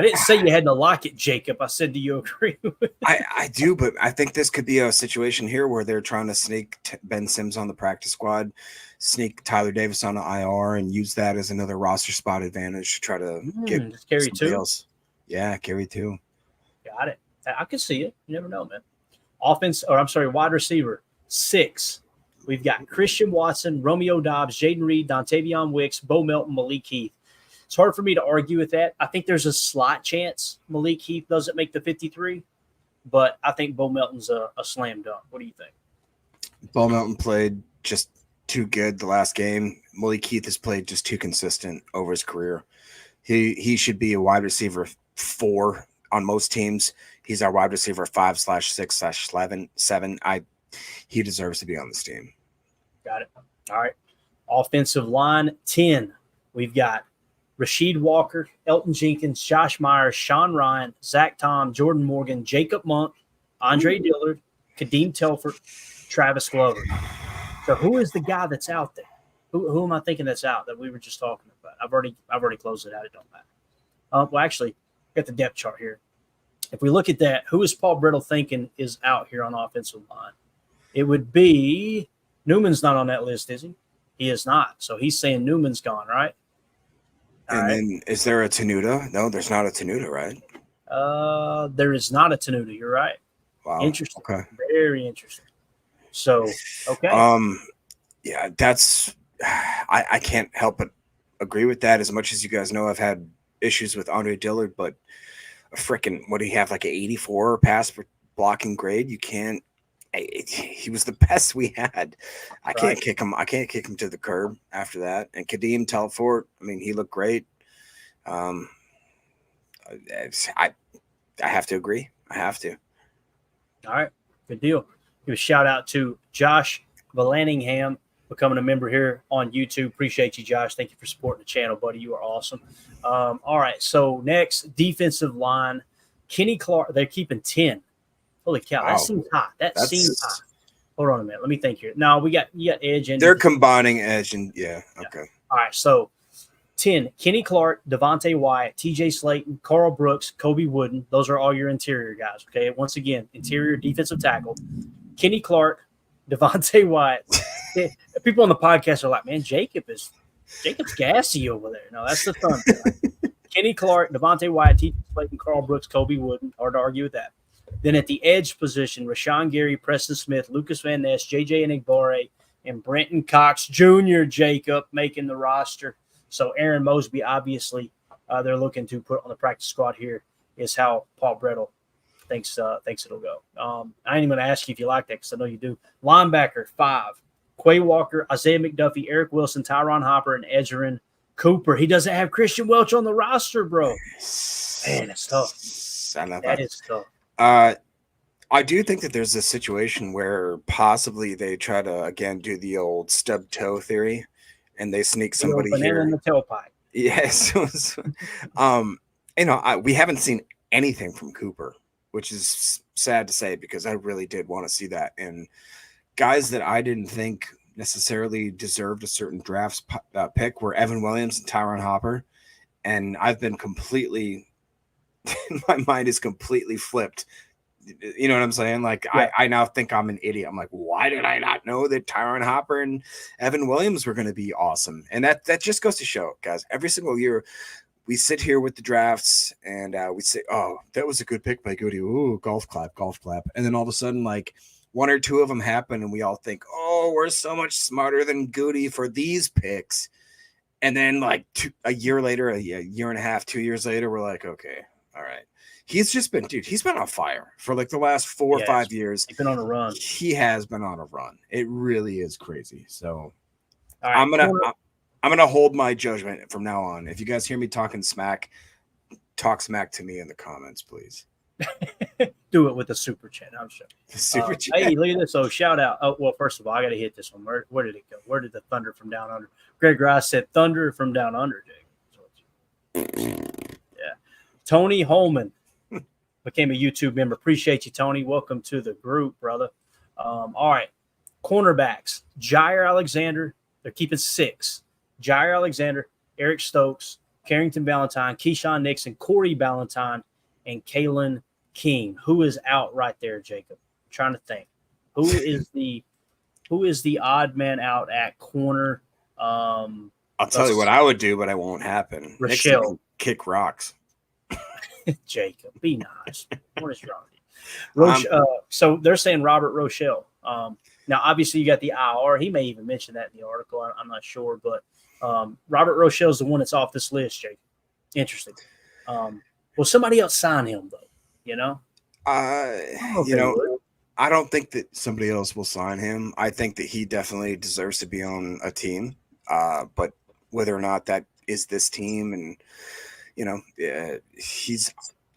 didn't say you had to like it, Jacob. I said, do you agree with it? I do, but I think this could be a situation here where they're trying to sneak Ben Sims on the practice squad, sneak Tyler Davis on the IR, and use that as another roster spot advantage to try to get carry 2 else. Yeah, carry 2. Got it. I can see it. You never know, man. Wide receiver, 6. We've got Christian Watson, Romeo Dobbs, Jaden Reed, Dontavion Wicks, Bo Melton, Malik Heath. It's hard for me to argue with that. I think there's a slight chance Malik Heath doesn't make the 53, but I think Bo Melton's a slam dunk. What do you think? Bo Melton played just too good the last game. Malik Heath has played just too consistent over his career. He should be a wide receiver 4 on most teams. He's our wide receiver 5/6/7. He deserves to be on this team. Got it. All right. Offensive line 10. We've got Rasheed Walker, Elton Jenkins, Josh Myers, Sean Ryan, Zach Tom, Jordan Morgan, Jacob Monk, Andre Dillard, Kadeem Telford, Travis Glover. So who is the guy that's out there? Who am I thinking that's out that we were just talking about? I've already closed it out. It don't matter. Well, actually, got the depth chart here. If we look at that, who is Paul Brittle thinking is out here on offensive line? It would be Newman's not on that list, is he? He is not. So he's saying Newman's gone, right? Then is there a Tenuta? No, there's not a Tenuta, right? There is not a Tenuta. You're right. Wow. Interesting. Okay. Very interesting. So, okay. Yeah, that's I can't help but agree with that. As much as you guys know, I've had issues with Andre Dillard, but a freaking, what do you have, like an 84 pass blocking grade? You can't. He was the best we had. I can't kick him. I can't kick him to the curb after that. And Kadeem Telford, I mean, he looked great. I have to agree. I have to. All right, good deal. Give a shout out to Josh Vallanningham, becoming a member here on YouTube. Appreciate you, Josh. Thank you for supporting the channel, buddy. You are awesome. All right, so next, defensive line. Kenny Clark, they're keeping 10. Holy cow, that seems high. That seems high. Hold on a minute. Let me think here. No, you got edge. They're combining edge and okay. All right, so 10, Kenny Clark, Devontae Wyatt, TJ Slayton, Carl Brooks, Kobe Wooden. Those are all your interior guys, okay? Once again, interior defensive tackle. Kenny Clark, Devontae Wyatt. People on the podcast are like, man, Jacob's gassy over there. No, that's the fun part. Kenny Clark, Devontae Wyatt, TJ Slayton, Carl Brooks, Kobe Wooden. Hard to argue with that. Then at the edge position, Rashawn Gary, Preston Smith, Lucas Van Ness, J.J. Enigbare, and Brenton Cox Jr., Jacob, making the roster. So Aaron Mosby, obviously, they're looking to put on the practice squad here is how Paul Brettel thinks it'll go. I ain't even going to ask you if you like that because I know you do. Linebacker, 5. Quay Walker, Isaiah McDuffie, Eric Wilson, Tyron Hopper, and Ezrin Cooper. He doesn't have Christian Welch on the roster, bro. Man, it's tough. That is tough. I do think that there's a situation where possibly they try to again do the old stub toe theory, and they sneak The old somebody banana here. in the tailpipe. Yes, we haven't seen anything from Cooper, which is sad to say because I really did want to see that. And guys that I didn't think necessarily deserved a certain draft pick were Evan Williams and Tyron Hopper, and I've been completely, my mind is completely flipped. You know what I'm saying? Like Yeah. I now think I'm an idiot. I'm like, why did I not know that Tyron Hopper and Evan Williams were going to be awesome? And that just goes to show, guys. Every single year, we sit here with the drafts and we say, "Oh, that was a good pick by Goody." Ooh, golf clap, golf clap. And then all of a sudden, like one or two of them happen, and we all think, "Oh, we're so much smarter than Goody for these picks." And then, like a year later, a year and a half, 2 years later, we're like, "Okay, all right." He's just been, dude, he's been on fire for like the last 4 or 5 years. He's been on a run. He has been on a run. It really is crazy. So All right, I'm gonna hold my judgment from now on. If you guys hear me talking smack, talk smack to me in the comments, please. do it with a super chat. I'm sure. Super chat. Hey, look at this. So shout out. Oh, well, first of all, I got to hit this one. Where did it go? Where did the thunder from down under? Greg Rice said thunder from down under, Jake. Yeah. Tony Holman became a YouTube member. Appreciate you, Tony. Welcome to the group, brother. All right. Cornerbacks. Jair Alexander. They're keeping 6. Jair Alexander, Eric Stokes, Carrington Valentine, Keyshawn Nixon, Corey Ballantyne, and Kalen King. Who is out right there, Jacob? I'm trying to think. Who is the odd man out at corner? I'll tell you what I would do, but it won't happen. Rochelle. Kick rocks. Jacob, be nice. What is wrong with you? So they're saying Robert Rochelle. Now, obviously, you got the IR. He may even mention that in the article. I'm not sure, but Robert Rochelle is the one that's off this list, Jacob. Interesting. Will somebody else sign him, though? You know? I don't think that somebody else will sign him. I think that he definitely deserves to be on a team. But whether or not that is this team and,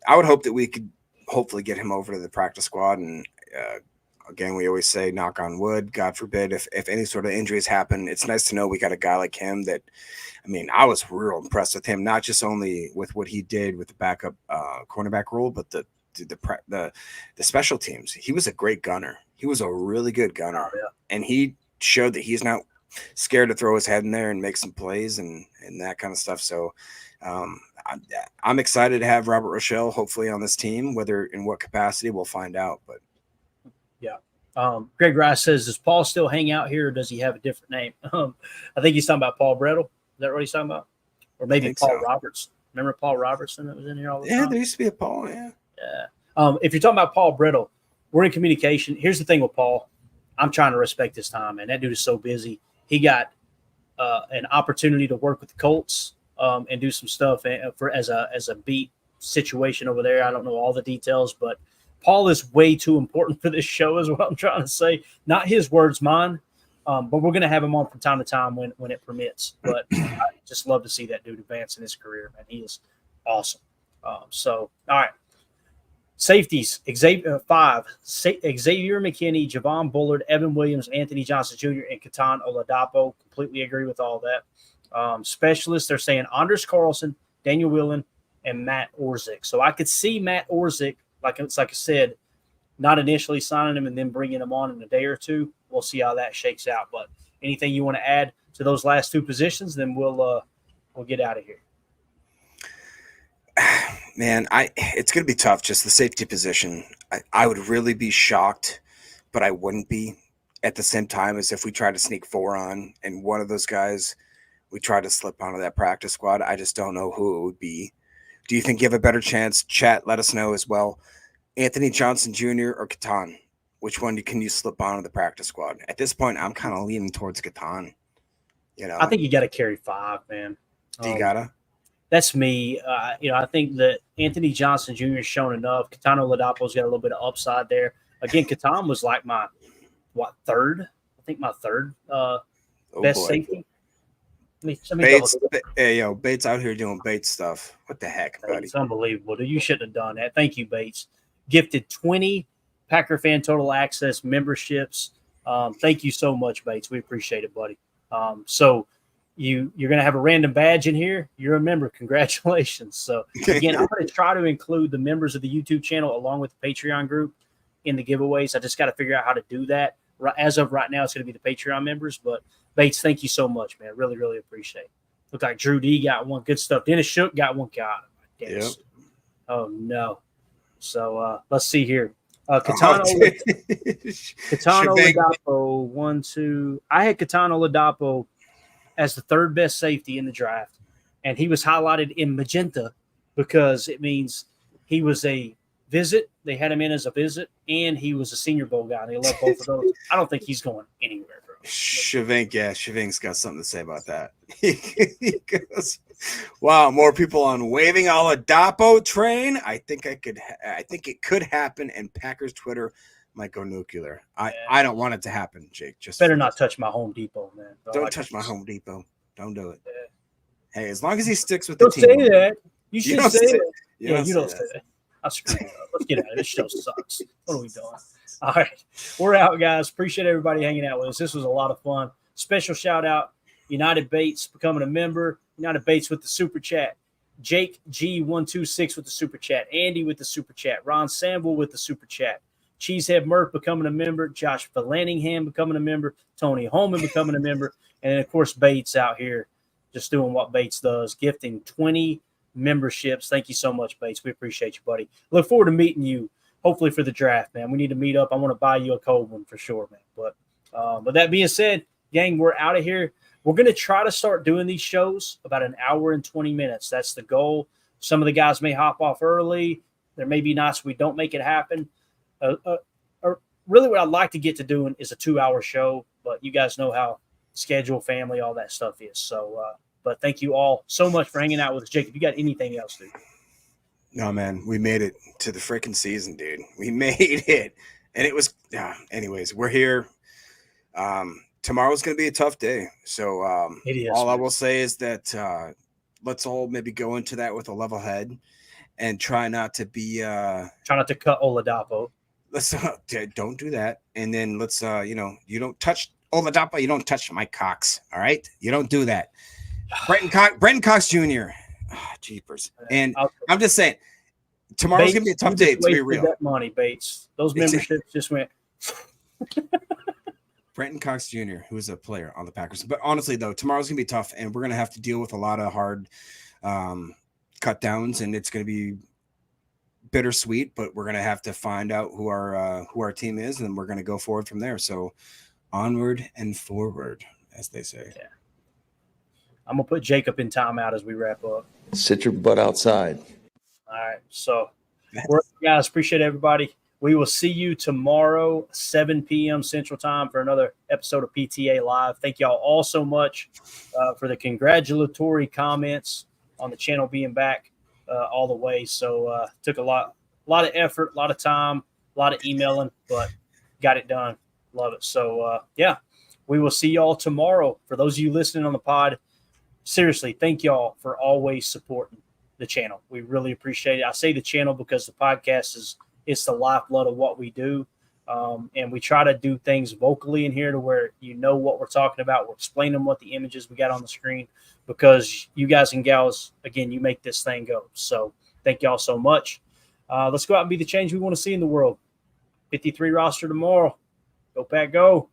I would hope that we could hopefully get him over to the practice squad. And again, we always say, knock on wood, God forbid, if any sort of injuries happen, it's nice to know we got a guy like him that, I was real impressed with him, not just only with what he did with the backup cornerback role, but the special teams. He was a great gunner. He was a really good gunner. Oh, yeah. And he showed that he's not scared to throw his head in there and make some plays and that kind of stuff. So I'm excited to have Robert Rochelle hopefully on this team, whether in what capacity we'll find out. But yeah. Greg Rice says, does Paul still hang out here or does he have a different name? I think he's talking about Paul Brettel. Is that what he's talking about? Or maybe Paul Roberts. Remember Paul Robertson that was in here all the time? Yeah, there used to be a Paul, yeah. Yeah. If you're talking about Paul Brettel, we're in communication. Here's the thing with Paul. I'm trying to respect his time, man. That dude is so busy. He got an opportunity to work with the Colts and do some stuff as a beat situation over there. I don't know all the details, but Paul is way too important for this show is what I'm trying to say. Not his words, mine. But we're going to have him on from time to time when it permits. But I just love to see that dude advance in his career, man. He is awesome. All right. Safeties, Xavier McKinney, Javon Bullard, Evan Williams, Anthony Johnson Jr., and Katan Oladapo. Completely agree with all that. Specialists, they're saying Anders Carlson, Daniel Whelan, and Matt Orzik. So I could see Matt Orzik, like I said, not initially signing him and then bringing him on in a day or two. We'll see how that shakes out. But anything you want to add to those last two positions, then we'll get out of here. Man, it's going to be tough, just the safety position. I would really be shocked, but I wouldn't be at the same time as if we tried to sneak 4 on and one of those guys we tried to slip onto that practice squad. I just don't know who it would be. Do you think you have a better chance? Chat, let us know as well. Anthony Johnson Jr. or Katan? Which one can you slip onto the practice squad? At this point, I'm kind of leaning towards Katan. I think you got to carry 5, man. Do you gotta? That's me. I think that Anthony Johnson Jr. has shown enough. Katan Oladapo's got a little bit of upside there. Again, Katan was like my third? I think my third best safety. Bates out here doing Bates stuff. What the heck, buddy? It's unbelievable. You shouldn't have done that. Thank you, Bates. Gifted 20 Packer Fan Total Access memberships. Thank you so much, Bates. We appreciate it, buddy. So you're going to have a random badge in here. You're a member. Congratulations. So again, I'm going to try to include the members of the YouTube channel along with the Patreon group in the giveaways. I just got to figure out how to do that. As of right now, it's going to be the Patreon members. But Bates, thank you so much, man. Really, really appreciate it. Look like Drew D got one. Good stuff. Dennis Shook got one. God, Yep. Oh no. So let's see here. Katana Oladapo, 1, 2. I had Katana Oladapo as the third best safety in the draft, and he was highlighted in magenta because it means he was a visit. They had him in as a visit, and he was a Senior Bowl guy. And they love both of those. I don't think he's going anywhere, bro. Shavink's got something to say about that. He goes, wow, more people on waving Oladapo train. I think it could happen, and Packers Twitter might go nuclear. I don't want it to happen, Jake. Just better not touch my Home Depot, man. Don't touch my Home Depot. Don't do it. Yeah. Hey, as long as he sticks with don't the team. Don't say that. You should say that. You don't say that. I screwed it up. Let's get out of this. Show sucks. What are we doing? All right. We're out, guys. Appreciate everybody hanging out with us. This was a lot of fun. Special shout out, United Bates becoming a member. United Bates with the super chat. Jake G126 with the super chat. Andy with the super chat. Ron Samble with the super chat. Cheesehead Murph becoming a member. Josh Vallanningham becoming a member. Tony Holman becoming a member. And then, of course, Bates out here just doing what Bates does, gifting 20 memberships. Thank you so much, Bates. We appreciate you, buddy. Look forward to meeting you, hopefully for the draft, man. We need to meet up. I want to buy you a cold one for sure, man. But that being said, gang, we're out of here. We're going to try to start doing these shows about an hour and 20 minutes. That's the goal. Some of the guys may hop off early. There may be nights we don't make it happen. Really what I'd like to get to doing is a 2-hour show, but you guys know how schedule, family, all that stuff is. So, but thank you all so much for hanging out with us. Jacob, you got anything else, dude? No, man, we made it to the freaking season, dude. We made it. And it was, anyways, we're here. Tomorrow's going to be a tough day. So it is, all I will say is that let's all maybe go into that with a level head and try not to be try not to cut Oladapo. Let's don't do that. And then let's you don't touch Oladapo, you don't touch Mike Cox. All right. You don't do that. Brenton Cox Jr. Oh, jeepers. And I'm just saying tomorrow's gonna be a tough day to be real. That money, Bates. Those memberships just went. Brenton Cox Jr., who is a player on the Packers. But honestly, though, tomorrow's going to be tough, and we're going to have to deal with a lot of hard cut downs, and it's going to be bittersweet, but we're going to have to find out who our team is, and then we're going to go forward from there. So onward and forward, as they say. Yeah. I'm going to put Jacob in timeout as we wrap up. Sit your butt outside. All right. So, guys, appreciate everybody. We will see you tomorrow, 7 p.m. Central Time, for another episode of PTA Live. Thank y'all all so much for the congratulatory comments on the channel being back all the way. So took a lot of effort, a lot of time, a lot of emailing, but got it done. Love it. So, we will see y'all tomorrow. For those of you listening on the pod, seriously, thank y'all for always supporting the channel. We really appreciate it. I say the channel because the podcast it's the lifeblood of what we do. And we try to do things vocally in here to where you know what we're talking about. We're explaining what the images we got on the screen because you guys and gals, again, you make this thing go. So thank y'all so much. Let's go out and be the change we want to see in the world. 53 roster tomorrow. Go Pack, go.